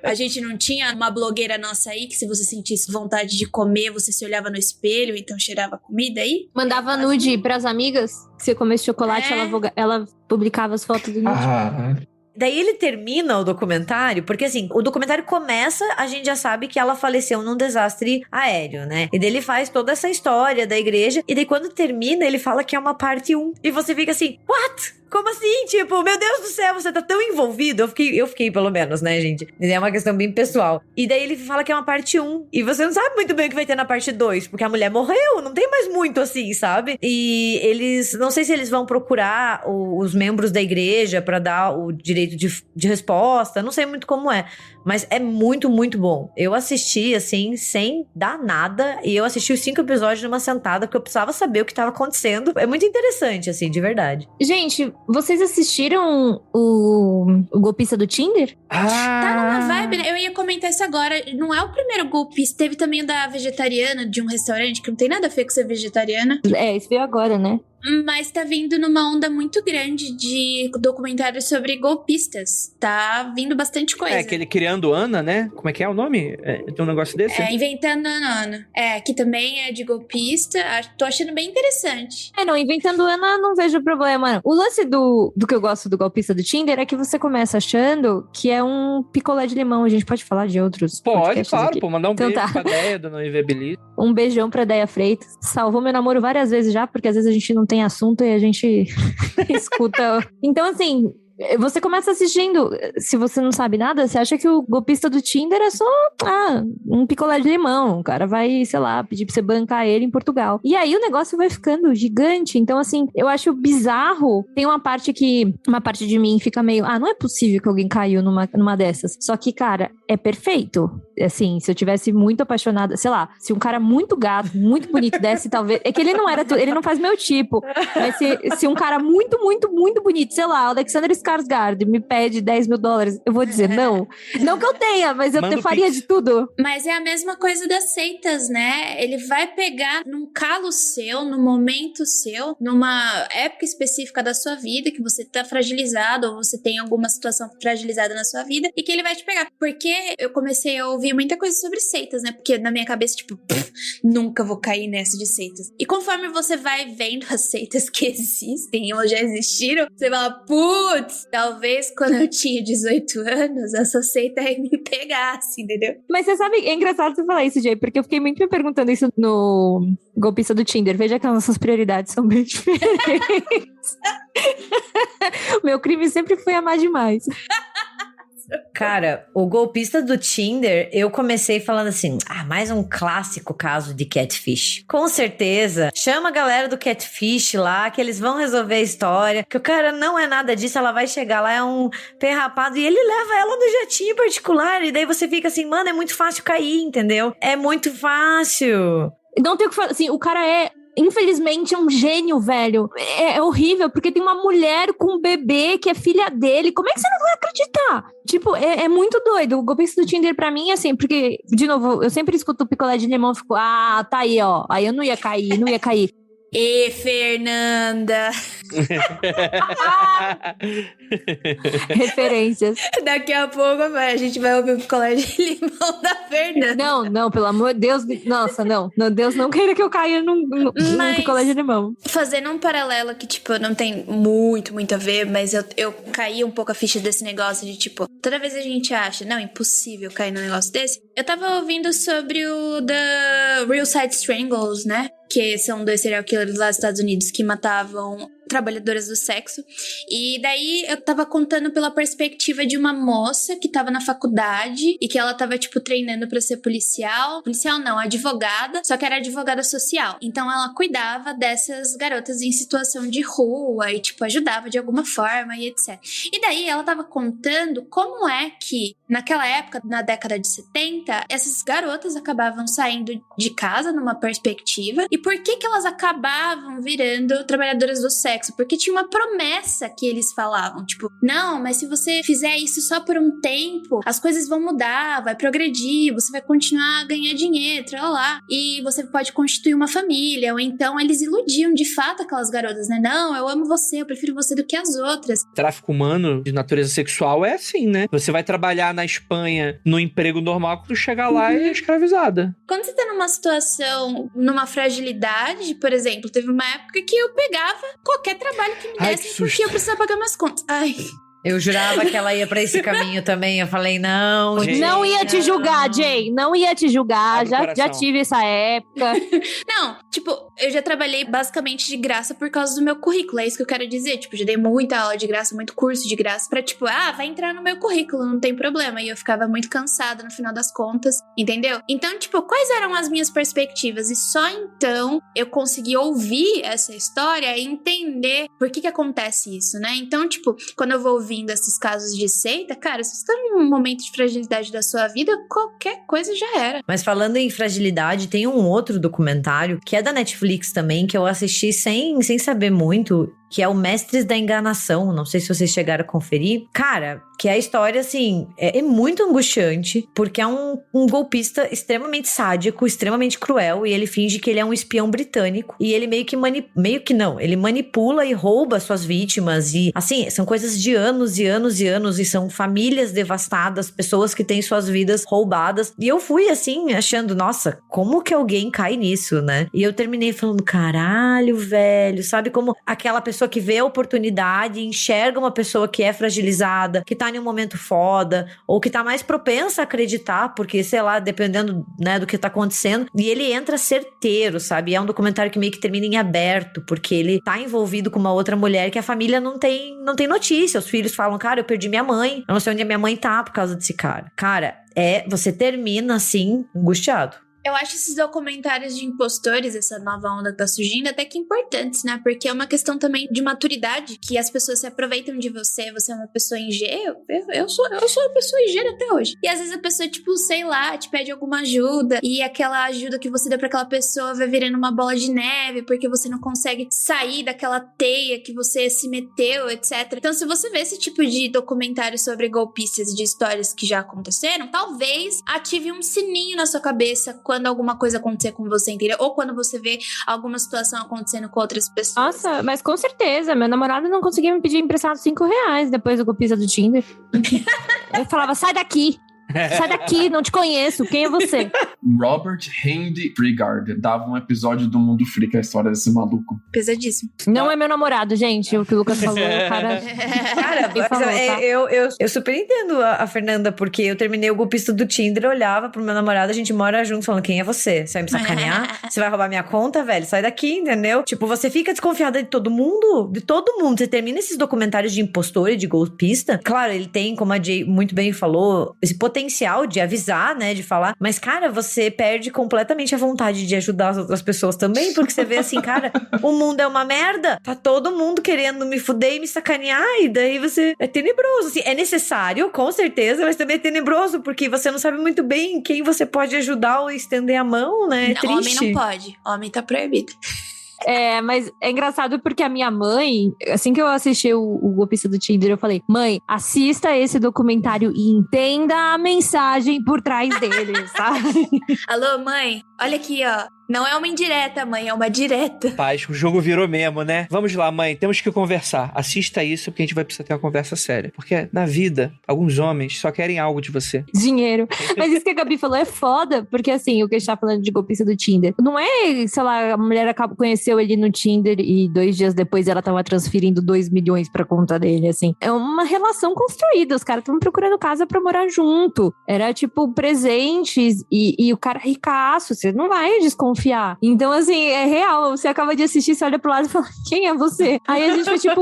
A gente não tinha uma blogueira nossa aí que se você sentisse vontade de comer, você se olhava no espelho, então cheirava comida aí? Mandava nude pras amigas. Se você comesse chocolate, ela publicava as fotos do nude. Daí ele termina o documentário, porque assim, o documentário começa, a gente já sabe que ela faleceu num desastre aéreo, né? E daí ele faz toda essa história da igreja, e daí quando termina, ele fala que é uma parte 1. E você fica assim, what? Como assim? Tipo, meu Deus do céu, você tá tão envolvido. Eu fiquei pelo menos, né, gente? É uma questão bem pessoal. E daí ele fala que é uma parte 1. E você não sabe muito bem o que vai ter na parte 2, porque a mulher morreu, não tem mais muito assim, sabe? E eles, não sei se eles vão procurar os membros da igreja pra dar o direito de resposta, não sei muito como é. Mas é muito, muito bom. Eu assisti, assim, sem dar nada. E eu assisti os 5 episódios numa sentada, porque eu precisava saber o que tava acontecendo. É muito interessante, assim, de verdade. Gente, vocês assistiram o golpista do Tinder? Tá numa vibe, né? Eu ia comentar isso agora. Não é o primeiro golpista. Teve também o da vegetariana, de um restaurante, que não tem nada a ver com ser vegetariana. Isso veio agora, né? Mas tá vindo numa onda muito grande de documentários sobre golpistas. Tá vindo bastante coisa. É, aquele Criando Ana, né? Como é que é o nome? Tem um negócio desse? Inventando Ana. Que também é de golpista. Tô achando bem interessante. Não, Inventando Ana não vejo problema, não. O lance do que eu gosto do golpista do Tinder é que você começa achando que é um picolé de limão. A gente pode falar de outros Pode, claro. Aqui. Pô, mandar um beijo pra Deia do Não Inviabilista. Um beijão pra Deia Freitas. Salvou meu namoro várias vezes já, porque às vezes a gente não tem assunto e a gente escuta. Então, assim, você começa assistindo, se você não sabe nada, você acha que o golpista do Tinder é só um picolé de limão. O cara vai, sei lá, pedir pra você bancar ele em Portugal. E aí o negócio vai ficando gigante. Então, assim, eu acho bizarro. Tem uma parte de mim fica meio, não é possível que alguém caiu numa dessas. Só que, cara, é perfeito. Assim, se eu tivesse muito apaixonada, sei lá, se um cara muito gato, muito bonito desse, talvez. É que ele não era, ele não faz meu tipo. Mas se um cara muito, muito, muito bonito, sei lá, Alexander Skarsgård me pede $10 mil, eu vou dizer não. Não que eu tenha, mas eu faria de tudo. Mas é a mesma coisa das seitas, né? Ele vai pegar num calo seu, num momento seu, numa época específica da sua vida, que você tá fragilizado, ou você tem alguma situação fragilizada na sua vida, e que ele vai te pegar. Porque eu comecei a ouvir muita coisa sobre seitas, né? Porque na minha cabeça, tipo, nunca vou cair nessa de seitas. E conforme você vai vendo as seitas que existem ou já existiram, você fala, putz, Talvez quando eu tinha 18 anos, essa seita aí me pegasse, entendeu? Mas você sabe, é engraçado você falar isso, Jay, porque eu fiquei muito me perguntando isso no golpista do Tinder. Veja que as nossas prioridades são bem diferentes. Meu crime sempre foi amar demais. Cara, o golpista do Tinder, eu comecei falando assim, mais um clássico caso de catfish. Com certeza, chama a galera do catfish lá, que eles vão resolver a história, que o cara não é nada disso, ela vai chegar lá, é um perrapado, e ele leva ela no jatinho particular, e daí você fica assim, mano, é muito fácil cair, entendeu? É muito fácil. Não tem o que falar, assim, o cara é... Infelizmente é um gênio, velho. É horrível, porque tem uma mulher com um bebê que é filha dele. Como é que você não vai acreditar? Tipo, é muito doido. O golpista do Tinder pra mim, assim, porque, de novo, eu sempre escuto o picolé de limão e fico, tá aí, ó. Aí eu não ia cair. E Fernanda. Referências. Daqui a pouco a gente vai ouvir o picolé de limão da Fernanda. Não, pelo amor de Deus. Nossa, não. Deus não queira que eu caia num picolé de limão. Fazendo um paralelo que, tipo, não tem muito a ver, mas eu caí um pouco a ficha desse negócio de, tipo, toda vez a gente acha, não, impossível cair num negócio desse. Eu tava ouvindo sobre o The Real Side Strangles, né? Que são 2 serial killers lá dos Estados Unidos que matavam trabalhadoras do sexo. E daí eu tava contando pela perspectiva de uma moça que tava na faculdade e que ela tava, tipo, treinando pra ser policial. Policial não, advogada, só que era advogada social. Então ela cuidava dessas garotas em situação de rua e, tipo, ajudava de alguma forma e etc. E daí ela tava contando como é que, naquela época, na década de 70, essas garotas acabavam saindo de casa numa perspectiva. E por que elas acabavam virando trabalhadoras do sexo? Porque tinha uma promessa que eles falavam, tipo, não, mas se você fizer isso só por um tempo, as coisas vão mudar, vai progredir, você vai continuar a ganhar dinheiro, lá, e você pode constituir uma família. Ou então eles iludiam de fato aquelas garotas, né? Não, eu amo você, eu prefiro você do que as outras. Tráfico humano de natureza sexual é assim, né? Você vai trabalhar na Espanha no emprego normal, quando tu chegar lá é escravizada. Quando você tá numa situação, numa fragilidade, por exemplo, teve uma época que eu pegava qualquer trabalho que me desse porque eu precisava pagar minhas contas. Ai... Eu jurava que ela ia pra esse caminho também. Eu falei, não. Gente, não ia te julgar, Jay. Não ia te julgar. Já tive essa época. Não, tipo, eu já trabalhei basicamente de graça por causa do meu currículo. É isso que eu quero dizer. Tipo, já dei muita aula de graça, muito curso de graça pra, tipo, vai entrar no meu currículo, não tem problema. E eu ficava muito cansada no final das contas, entendeu? Então, tipo, quais eram as minhas perspectivas? E só então eu consegui ouvir essa história e entender por que acontece isso, né? Então, tipo, quando eu vou ouvir esses casos de seita, cara, se você tá num momento de fragilidade da sua vida, qualquer coisa já era. Mas falando em fragilidade, tem um outro documentário que é da Netflix também, que eu assisti sem saber muito, que é o Mestres da Enganação. Não sei se vocês chegaram a conferir. Cara, que a história, assim, é muito angustiante, porque é um golpista extremamente sádico, extremamente cruel, e ele finge que ele é um espião britânico, e ele ele manipula e rouba suas vítimas, e, assim, são coisas de anos e anos e anos, e são famílias devastadas, pessoas que têm suas vidas roubadas, e eu fui, assim, achando, nossa, como que alguém cai nisso, né? E eu terminei falando, caralho, velho, sabe como aquela pessoa que vê a oportunidade, enxerga uma pessoa que é fragilizada, que tá em um momento foda, ou que tá mais propensa a acreditar, porque, sei lá, dependendo, né, do que tá acontecendo, e ele entra certeiro, sabe? É um documentário que meio que termina em aberto, porque ele tá envolvido com uma outra mulher que a família não tem notícia. Os filhos falam, cara, eu perdi minha mãe, eu não sei onde a minha mãe tá por causa desse cara. Cara, você termina, assim, angustiado. Eu acho esses documentários de impostores, essa nova onda que tá surgindo, até que importantes, né? Porque é uma questão também de maturidade, que as pessoas se aproveitam de você é uma pessoa ingênua. Eu sou uma pessoa ingênua até hoje. E às vezes a pessoa, tipo, sei lá, te pede alguma ajuda, e aquela ajuda que você deu pra aquela pessoa vai virando uma bola de neve, porque você não consegue sair daquela teia que você se meteu, etc. Então, se você vê esse tipo de documentário sobre golpistas, de histórias que já aconteceram, talvez ative um sininho na sua cabeça quando alguma coisa acontecer com você, entendeu? Ou quando você vê alguma situação acontecendo com outras pessoas. Nossa, mas com certeza. Meu namorado não conseguia me pedir emprestado R$5 depois do golpista do Tinder. Eu falava, sai daqui, não te conheço, quem é você? Robert Handy Frigard. Dava um episódio do Mundo Freak a história desse maluco. Pesadíssimo. Não é meu namorado, gente. O que o Lucas falou, cara. Cara, Quem falou, tá? eu super entendo a Fernanda, porque eu terminei o golpista do Tinder, eu olhava pro meu namorado, a gente mora junto, falando, quem é você? Você vai me sacanear? Você vai roubar minha conta, velho? Sai daqui, entendeu? Tipo, você fica desconfiada de todo mundo. De todo mundo. Você termina esses documentários de impostor e de golpista. Claro, ele tem, como a Jay muito bem falou, esse potencial de avisar, né? De falar. Mas, cara, você perde completamente a vontade de ajudar as outras pessoas também, porque você vê assim, cara, o mundo é uma merda. Tá todo mundo querendo me fuder e me sacanear. E daí você... É tenebroso, assim. É necessário, com certeza, mas também é tenebroso, porque você não sabe muito bem quem você pode ajudar ou estender a mão, né? É triste. Homem não pode. Homem tá proibido. Mas é engraçado porque a minha mãe, assim que eu assisti o golpista do Tinder, eu falei, mãe, assista esse documentário e entenda a mensagem por trás dele, sabe? Alô, mãe? Olha aqui, ó. Não é uma indireta, mãe, é uma direta. Paz, o jogo virou mesmo, né? Vamos lá, mãe, temos que conversar. Assista isso porque a gente vai precisar ter uma conversa séria. Porque na vida, alguns homens só querem algo de você. Dinheiro. Mas isso que a Gabi falou é foda, porque assim, o que a gente tá falando de golpista do Tinder, não é, sei lá, a mulher conheceu ele no Tinder e 2 dias depois ela tava transferindo 2 milhões pra conta dele, assim. É uma relação construída, os caras estavam procurando casa pra morar junto. Era tipo presentes e o cara ricaço, você não vai desconfiar. Então, assim, é real. Você acaba de assistir, você olha pro lado e fala, quem é você? Aí a gente foi tipo,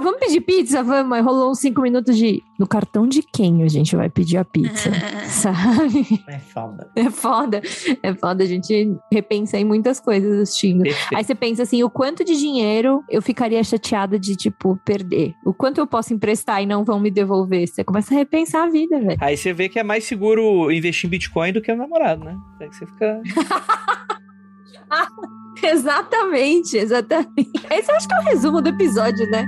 vamos pedir pizza? Vamos. Aí rolou uns 5 minutos de, no cartão de quem a gente vai pedir a pizza? Sabe? É foda. É foda. É foda, a gente repensa em muitas coisas assistindo. Aí você pensa assim, o quanto de dinheiro eu ficaria chateada de, tipo, perder? O quanto eu posso emprestar e não vão me devolver? Você começa a repensar a vida, velho. Aí você vê que é mais seguro investir em Bitcoin do que o namorado, né? Aí você fica... Exatamente. Esse eu acho que é o resumo do episódio, né?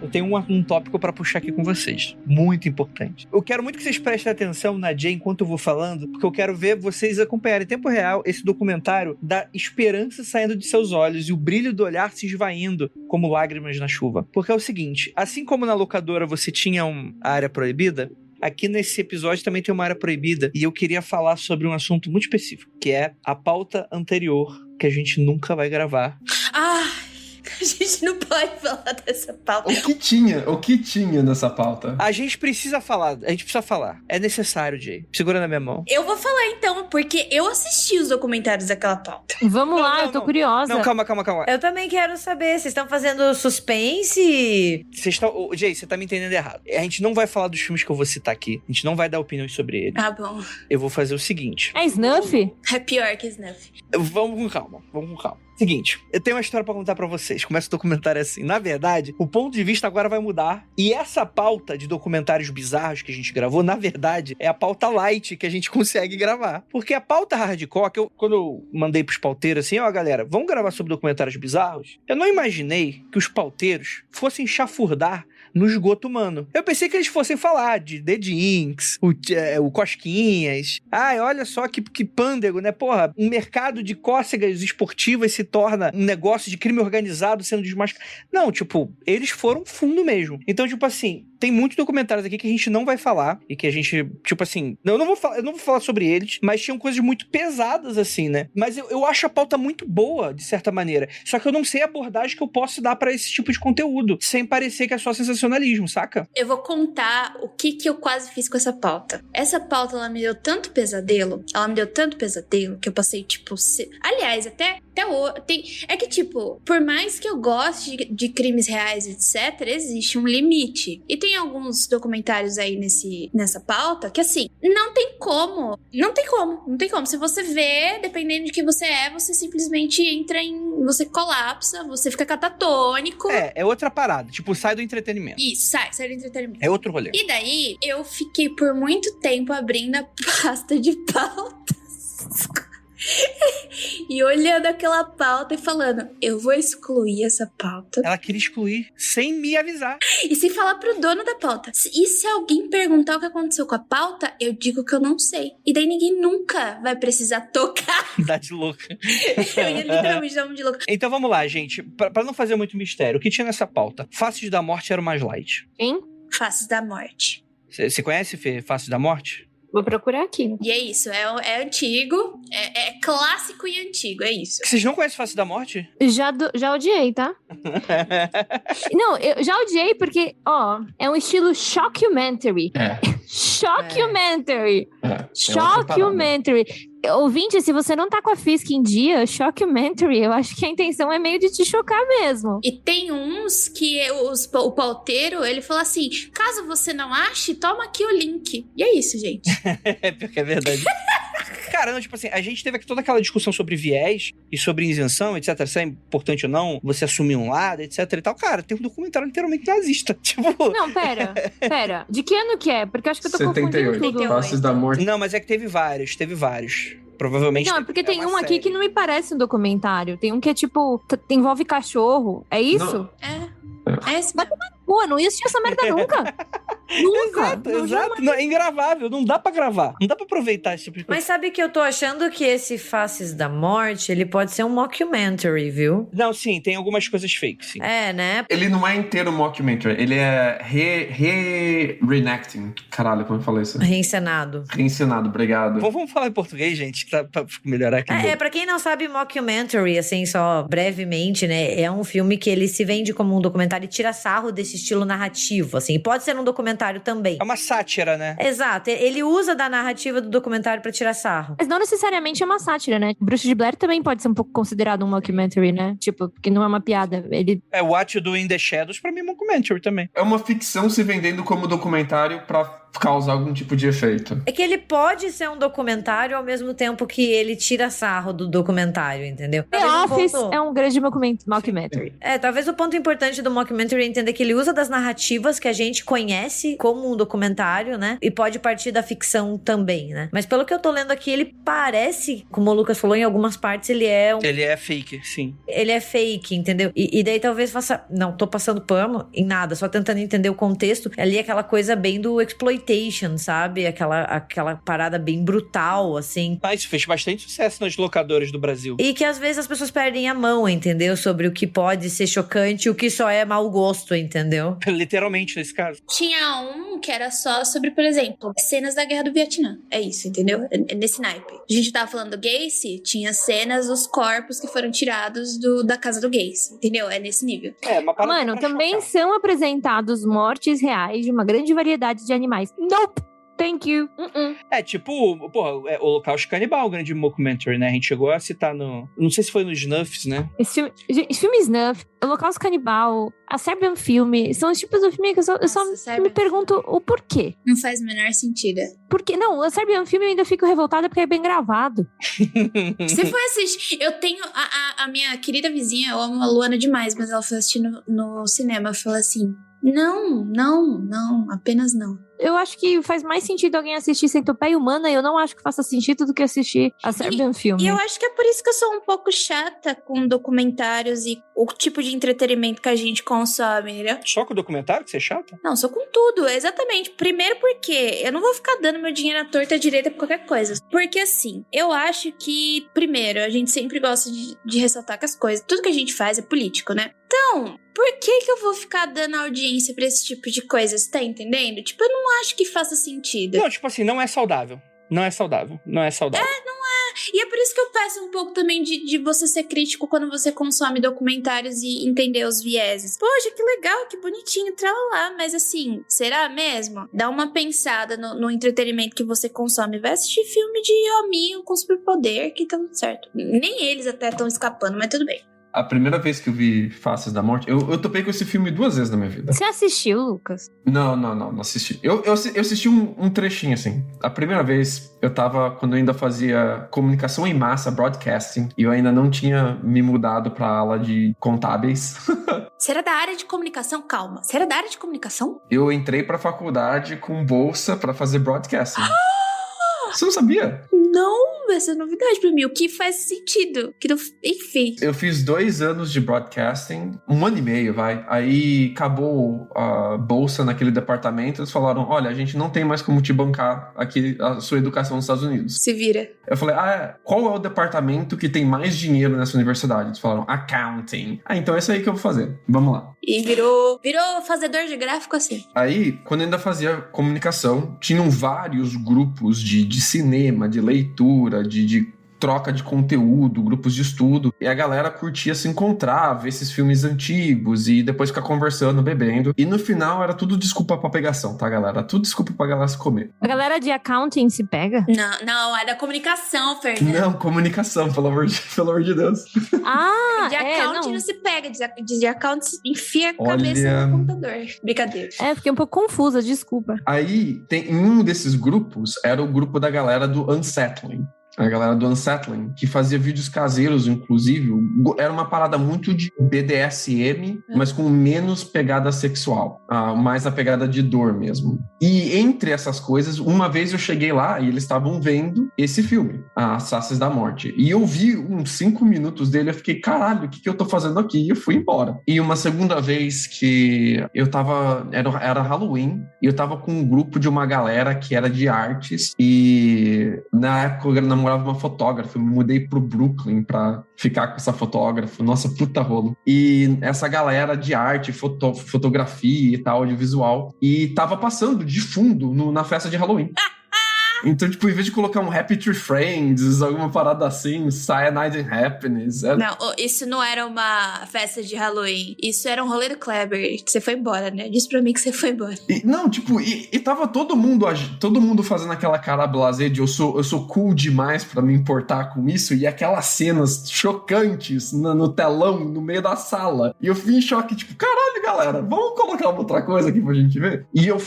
Eu tenho um tópico pra puxar aqui com vocês. Muito importante. Eu quero muito que vocês prestem atenção na Jay enquanto eu vou falando, porque eu quero ver vocês acompanharem em tempo real esse documentário da esperança saindo de seus olhos e o brilho do olhar se esvaindo como lágrimas na chuva. Porque é o seguinte, assim como na locadora você tinha a área proibida, aqui nesse episódio também tem uma área proibida e eu queria falar sobre um assunto muito específico, que é a pauta anterior que a gente nunca vai gravar. A gente não pode falar dessa pauta. O que tinha nessa pauta? A gente precisa falar. É necessário, Jay. Segura na minha mão. Eu vou falar então, porque eu assisti os documentários daquela pauta. Vamos lá, eu tô curiosa. Não, calma. Eu também quero saber, vocês estão fazendo suspense? Jay, você tá me entendendo errado. A gente não vai falar dos filmes que eu vou citar aqui. A gente não vai dar opiniões sobre eles. Ah, bom. Eu vou fazer o seguinte. É Snuff? É pior que Snuff. Vamos com calma. Seguinte, eu tenho uma história pra contar pra vocês. Começa o documentário assim. Na verdade, o ponto de vista agora vai mudar. E essa pauta de documentários bizarros que a gente gravou, na verdade, é a pauta light que a gente consegue gravar. Porque a pauta hardcore, quando eu mandei pros pauteiros assim, galera, vamos gravar sobre documentários bizarros? Eu não imaginei que os pauteiros fossem chafurdar no esgoto humano. Eu pensei que eles fossem falar de The Jinx, o Cosquinhas. Olha só que pândego, né? Porra, um mercado de cócegas esportivas se torna um negócio de crime organizado sendo desmascarado. Não, tipo, eles foram fundo mesmo. Então, tipo assim, tem muitos documentários aqui que a gente não vai falar e que a gente, tipo assim, eu não vou falar sobre eles, mas tinham coisas muito pesadas assim, né? Mas eu acho a pauta muito boa, de certa maneira. Só que eu não sei a abordagem que eu posso dar pra esse tipo de conteúdo, sem parecer que é só sensacionalismo, saca? Eu vou contar o que eu quase fiz com essa pauta. Essa pauta, ela me deu tanto pesadelo, que eu passei, tipo... Aliás, até até é que, tipo, por mais que eu goste de crimes reais, etc., existe um limite. E tem alguns documentários aí nessa pauta que, assim, não tem como. Se você vê, dependendo de quem você é, você simplesmente você colapsa, você fica catatônico. É outra parada. Tipo, sai do entretenimento. Isso, sai do entretenimento. É outro rolê. E daí, eu fiquei por muito tempo abrindo a pasta de pautas e olhando aquela pauta e falando, eu vou excluir essa pauta. Ela queria excluir sem me avisar. E sem falar pro dono da pauta. E se alguém perguntar o que aconteceu com a pauta, eu digo que eu não sei. E daí ninguém nunca vai precisar tocar. Dá de louca. Eu ia literalmente dar um de louca. Então vamos lá, gente. Pra não fazer muito mistério, o que tinha nessa pauta? Faces da Morte era o mais light. Hein? Faces da Morte. Você conhece, Fê, Faces da Morte? Vou procurar aqui. E é isso, é antigo, é clássico e antigo, é isso. Vocês não conhecem Faces da Morte? Já odiei, tá? Não, eu já odiei porque, ó, é um estilo shockumentary. Shockumentary. Shockumentary. Ouvinte, se você não tá com a Fisk em dia, shockumentary, eu acho que a intenção é meio de te chocar mesmo. E tem uns que o pauteiro, ele fala assim, caso você não ache, toma aqui o link. E é isso, gente. Porque é verdade. Cara, não, tipo assim, a gente teve aqui toda aquela discussão sobre viés e sobre isenção, etc. Se é importante ou não você assumir um lado, etc e tal. Cara, tem um documentário literalmente nazista. Tipo... Não, pera. De que ano que é? Porque eu acho que eu tô confundindo tudo. Faces da Morte. Não, mas é que teve vários. Provavelmente... Não, é porque tem um série. aqui que não me parece um documentário. Tem um que é tipo, envolve cachorro. É isso? É esse. Pô, não ia assistir essa merda nunca. Nunca. Exato. Não, é ingravável. Não dá pra gravar. Não dá pra aproveitar esse tipo de coisa. Mas sabe que eu tô achando que esse Faces da Morte, ele pode ser um mockumentary, viu? Não, sim, tem algumas coisas fake, sim. É, né? Ele não é inteiro mockumentary, ele é reenacting. Caralho, como eu falei isso? Reencenado. Reencenado, obrigado. Vamos falar em português, gente, pra melhorar aqui. Pra quem não sabe, mockumentary, assim, só brevemente, né, é um filme que ele se vende como um documentário e tira sarro desse estilo narrativo, assim, e pode ser um documentário também. É uma sátira, né? Exato, ele usa da narrativa do documentário pra tirar sarro. Mas não necessariamente é uma sátira, né? Bruxa de Blair também pode ser um pouco considerado um mockumentary, né? Tipo, porque não é uma piada. Ele... É, What You Do in the Shadows pra mim é um documentary também. É uma ficção se vendendo como documentário pra causar algum tipo de efeito. É que ele pode ser um documentário ao mesmo tempo que ele tira sarro do documentário, entendeu? The Office é um grande mockumentary. Talvez o ponto importante do mockumentary é entender que ele usa das narrativas que a gente conhece como um documentário, né? E pode partir da ficção também, né? Mas pelo que eu tô lendo aqui, ele parece, como o Lucas falou, em algumas partes ele é Ele é fake, sim. Ele é fake, entendeu? E daí talvez faça... Não, tô passando pano em nada, só tentando entender o contexto. Ali é aquela coisa bem do exploitation, sabe? Aquela parada bem brutal, assim. Ah, isso fez bastante sucesso nas locadoras do Brasil. E que às vezes as pessoas perdem a mão, entendeu? Sobre o que pode ser chocante e o que só é mau gosto, entendeu? Literalmente, nesse caso. Tinha um que era só sobre, por exemplo, cenas da Guerra do Vietnã. É isso, entendeu? É nesse naipe. A gente tava falando do Gacy, tinha cenas dos corpos que foram tirados da casa do Gacy, entendeu? É nesse nível. É, uma parada. Mano, também são apresentados mortes reais de uma grande variedade de animais. Nope! Thank you. É, tipo, porra, Holocausto Canibal, o grande mockumentary, né? A gente chegou a citar no... Não sei se foi no Snuffs, né? Esse filme Snuff, Holocausto Canibal, a Serbian Filme, são os tipos do filme que eu só me pergunto o porquê. Não faz o menor sentido. Porque, não, a Serbian Filme eu ainda fico revoltada porque é bem gravado. Você foi assistir... Eu tenho... A minha querida vizinha, eu amo a Luana demais, mas ela foi assistir no cinema. Eu falei assim... Não, apenas não. Eu acho que faz mais sentido alguém assistir Centopeia Humana e eu não acho que faça sentido do que assistir a Serbian Film. E eu acho que é por isso que eu sou um pouco chata com documentários e o tipo de entretenimento que a gente consome, entendeu? Só com o documentário que você é chata? Não, sou com tudo, exatamente. Primeiro porque eu não vou ficar dando meu dinheiro à torta à direita por qualquer coisa. Porque assim, eu acho que, primeiro, a gente sempre gosta de ressaltar que as coisas, tudo que a gente faz é político, né? Então, por que eu vou ficar dando audiência pra esse tipo de coisas, tá entendendo? Tipo, eu não acho que faça sentido. Não, tipo assim, não é saudável. Não é saudável. Não E é por isso que eu peço um pouco também de você ser crítico quando você consome documentários e entender os vieses. Poxa, que legal, que bonitinho, tralala. Mas assim, será mesmo? Dá uma pensada no entretenimento que você consome. Vai assistir filme de hominho com superpoder que tá tudo certo. Nem eles até estão escapando, mas tudo bem. A primeira vez que eu vi Faces da Morte, eu topei com esse filme 2 vezes na minha vida. Você assistiu, Lucas? Não assisti. Eu assisti um trechinho, assim. A primeira vez, quando eu ainda fazia comunicação em massa, broadcasting, e eu ainda não tinha me mudado pra ala de contábeis. Você era da área de comunicação? Calma. Você era da área de comunicação? Eu entrei pra faculdade com bolsa pra fazer broadcasting. Você não sabia? Não, essa é novidade pra mim. O que faz sentido? Enfim. Eu fiz 2 anos de broadcasting, 1 ano e meio, vai. Aí acabou a bolsa naquele departamento. Eles falaram, olha, a gente não tem mais como te bancar aqui a sua educação nos Estados Unidos. Se vira. Eu falei, qual é o departamento que tem mais dinheiro nessa universidade? Eles falaram, accounting. Então é isso aí que eu vou fazer. Vamos lá. E virou fazedor de gráfico assim. Aí, quando eu ainda fazia comunicação, tinham vários grupos de cinema, de leitura, de troca de conteúdo, grupos de estudo, e a galera curtia se encontrar, ver esses filmes antigos e depois ficar conversando, bebendo, e no final era tudo desculpa pra pegação, tá, galera? Tudo desculpa pra galera se comer. A galera de accounting se pega? Não, é da comunicação, Fernando. Não, comunicação, pelo amor de Deus. De accounting não se pega, de accounting enfia a cabeça no computador. Brincadeira. Fiquei um pouco confusa, desculpa. Aí, em um desses grupos, era o grupo da galera do Unsettling. A galera do Unsettling, que fazia vídeos caseiros, inclusive. Era uma parada muito de BDSM, mas com menos pegada sexual. Mais a pegada de dor mesmo. E entre essas coisas, uma vez eu cheguei lá e eles estavam vendo esse filme, As Faces da Morte. E eu vi uns 5 minutos dele, eu fiquei, caralho, o que eu tô fazendo aqui? E eu fui embora. E uma segunda vez que eu tava... Era Halloween, e eu tava com um grupo de uma galera que era de artes, e na época eu namorava uma fotógrafa, eu me mudei pro Brooklyn pra ficar com essa fotógrafa, nossa, puta rolo. E essa galera de arte, fotografia e tal, audiovisual, e tava passando de fundo na festa de Halloween. Então, tipo, em vez de colocar um Happy Tree Friends, alguma parada assim, Cyanide and Happiness... Não, isso não era uma festa de Halloween. Isso era um rolê do Kleber. Você foi embora, né? Diz pra mim que você foi embora. E tava todo mundo fazendo aquela cara blasé de eu sou cool demais pra me importar com isso, e aquelas cenas chocantes no telão, no meio da sala. E eu fui em choque, tipo, caralho, galera, vamos colocar uma outra coisa aqui pra gente ver? E eu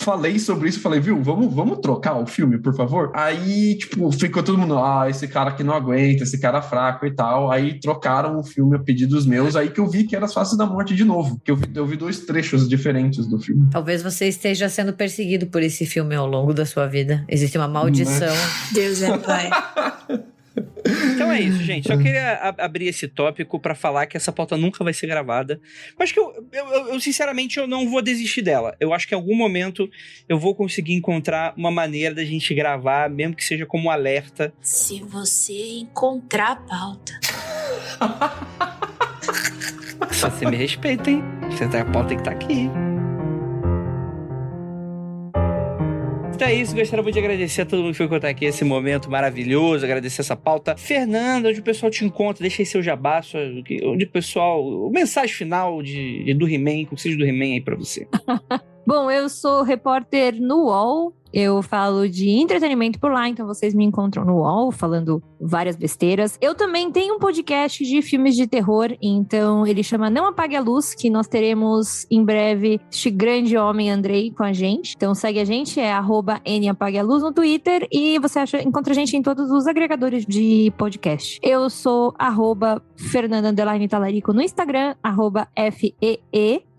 falei sobre isso, falei, viu, vamos trocar o filme, por favor? Aí, tipo, ficou todo mundo, esse cara aqui não aguenta, esse cara fraco e tal. Aí trocaram o filme a pedidos meus, aí que eu vi que era As Faces da Morte de novo, que eu vi 2 trechos diferentes do filme. Talvez você esteja sendo perseguido por esse filme ao longo da sua vida. Existe uma maldição. Deus é pai. Então é isso, gente. Só queria abrir esse tópico pra falar que essa pauta nunca vai ser gravada. Mas que eu sinceramente, eu não vou desistir dela. Eu acho que em algum momento eu vou conseguir encontrar uma maneira da gente gravar, mesmo que seja como um alerta. Se você encontrar a pauta. Só você me respeita, hein? A pauta tem que estar aqui. Então é isso, gostaria de agradecer a todo mundo que foi contar aqui esse momento maravilhoso, agradecer essa pauta. Fernanda, onde o pessoal te encontra, deixa aí seu jabaço, onde o pessoal, o mensagem final do He-Man, conselho do He-Man aí pra você. Bom, eu sou repórter no UOL, eu falo de entretenimento por lá, então vocês me encontram no UOL, falando várias besteiras. Eu também tenho um podcast de filmes de terror, então ele chama Não Apague a Luz, que nós teremos em breve este grande homem Andrei com a gente. Então segue a gente, é @napaguealuz no Twitter, e você encontra a gente em todos os agregadores de podcast. Eu sou @Fernanda_Talarico no Instagram,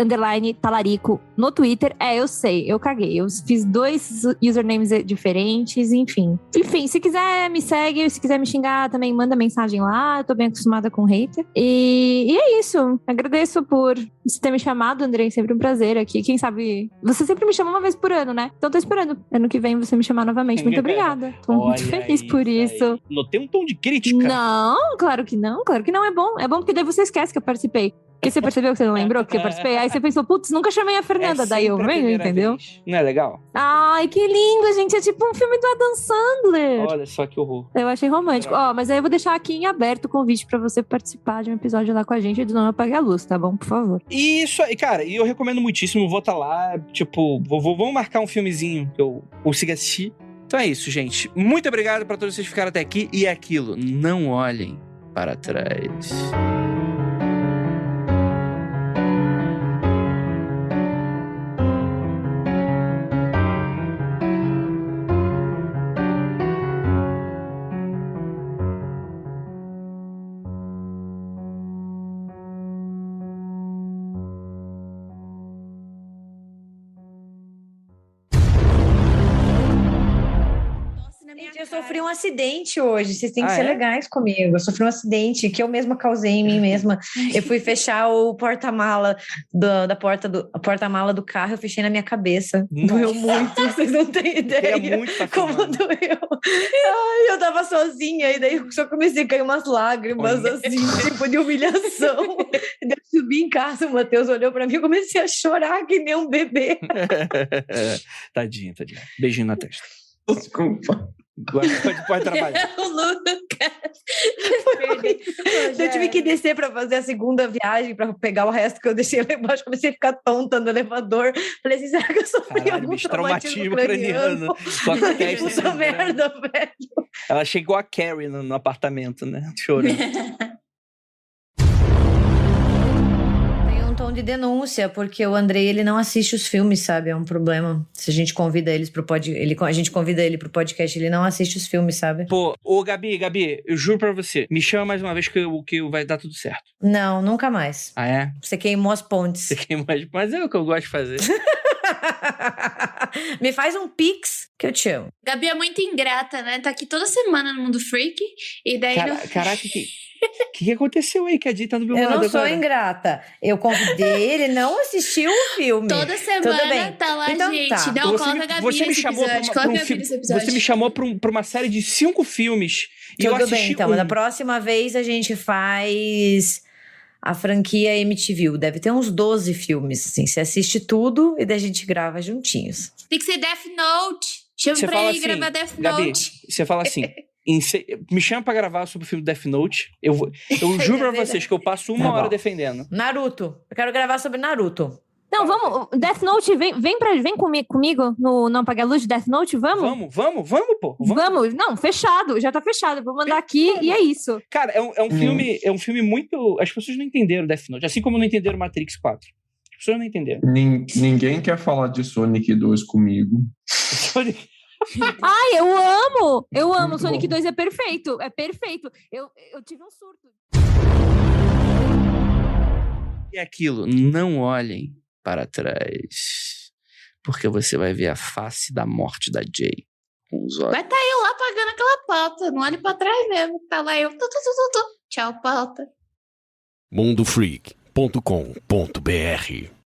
@FEE_Talarico no Twitter. Eu sei, eu caguei, eu fiz 2 usernames diferentes, enfim. Enfim, se quiser me segue, se quiser me xingar também manda mensagem lá, eu tô bem acostumada com hater. E é isso, agradeço por você ter me chamado, Andrei, sempre um prazer aqui. Quem sabe, você sempre me chama uma vez por ano, né? Então tô esperando ano que vem você me chamar novamente. Muito obrigada, tô muito feliz por isso. Notei um tom de crítica. Não, claro que não é bom porque daí você esquece que eu participei. Porque você percebeu que você não lembrou que eu participei? Aí você pensou, putz, nunca chamei a Fernanda, daí eu sempre a venho, primeira entendeu? vez. Não é legal? Ai, que lindo, gente. É tipo um filme do Adam Sandler. Olha só que horror. Eu achei romântico. Ó, mas aí eu vou deixar aqui em aberto o convite pra você participar de um episódio lá com a gente do Não Apague a Luz, tá bom? Por favor. Isso aí, cara, e eu recomendo muitíssimo, vou estar lá, tipo, vamos marcar um filmezinho que eu consiga assistir. Então é isso, gente. Muito obrigado pra todos vocês que ficaram até aqui. E é aquilo, não olhem para trás. Gente, eu sofri um acidente hoje. Vocês têm que Ah, ser é? legais comigo. Eu sofri um acidente que eu mesma causei em mim mesma. Eu fui fechar o porta-mala da porta-mala do carro, eu fechei na minha cabeça. Doeu muito, vocês não têm ideia. Queria muito tá Como filmando. doeu. Ai, eu tava sozinha, e daí eu só comecei a cair umas lágrimas, Olha. assim, tipo de humilhação. E daí eu subi em casa, o Matheus olhou pra mim e comecei a chorar que nem um bebê. Tadinha. Beijinho na testa. Desculpa. Agora pode trabalhar. O Lucas. Eu tive que descer para fazer a segunda viagem para pegar o resto que eu deixei lá embaixo. Comecei a ficar tonta no elevador. Falei assim, será que eu sofri Caralho, algum bicho, traumatismo craniano. Sua testa Puta sangrando. merda, velho. Ela chegou a Carrie no apartamento, né? Chorando. Tem um tom de denúncia, porque o Andrei, ele não assiste os filmes, sabe? É um problema. Se a gente convida eles pro a gente convida ele pro podcast, ele não assiste os filmes, sabe? Pô, ô Gabi, eu juro pra você, me chama mais uma vez que vai dar tudo certo. Não, nunca mais. Ah, é? Você queimou as pontes. Você quer mais? Mas é o que eu gosto de fazer. Me faz um pix que eu te amo. Gabi é muito ingrata, né? Tá aqui toda semana no Mundo Freak. E daí. Caraca, que aconteceu aí? Que a Di tá do meu Eu lado não sou agora. ingrata. Eu convidei ele, não assistiu o filme. Toda semana Tudo bem. tá lá, Então gente. tá. Não, coloca a Gabi Você me nesse chamou episódio. pra Coloca um a Gabi filme. nesse episódio. Você me chamou pra uma série de 5 filmes. E eu Tudo assisti bem, então. um. Da próxima vez a gente faz a franquia MTV. Deve ter uns 12 filmes, assim. Você assiste tudo e daí a gente grava juntinhos. Tem que ser Death Note. Chama Você pra fala ele assim, gravar Death Gabi, Note. você fala assim. Me chama pra gravar sobre o filme Death Note. Eu juro pra vocês que eu passo uma Tá hora bom. defendendo. Naruto. Eu quero gravar sobre Naruto. Não, vamos. Death Note, vem comigo no Não Apague a Luz de Death Note, vamos? Vamos, pô. Vamos. Não, fechado, já tá fechado. Eu vou mandar aqui e é isso. Cara, é um filme muito. As pessoas não entenderam Death Note, assim como não entenderam Matrix 4. As pessoas não entenderam. Ninguém quer falar de Sonic 2 comigo. Ai, eu amo! Eu amo. Muito Sonic bom. 2 é perfeito. É perfeito. Eu tive um surto. E aquilo, não olhem para trás, porque você vai ver a face da morte da Jay com os olhos. Vai tá eu lá pagando aquela pauta. Não olhe pra trás mesmo. Tá lá eu. Tchau, pauta. mundofreak.com.br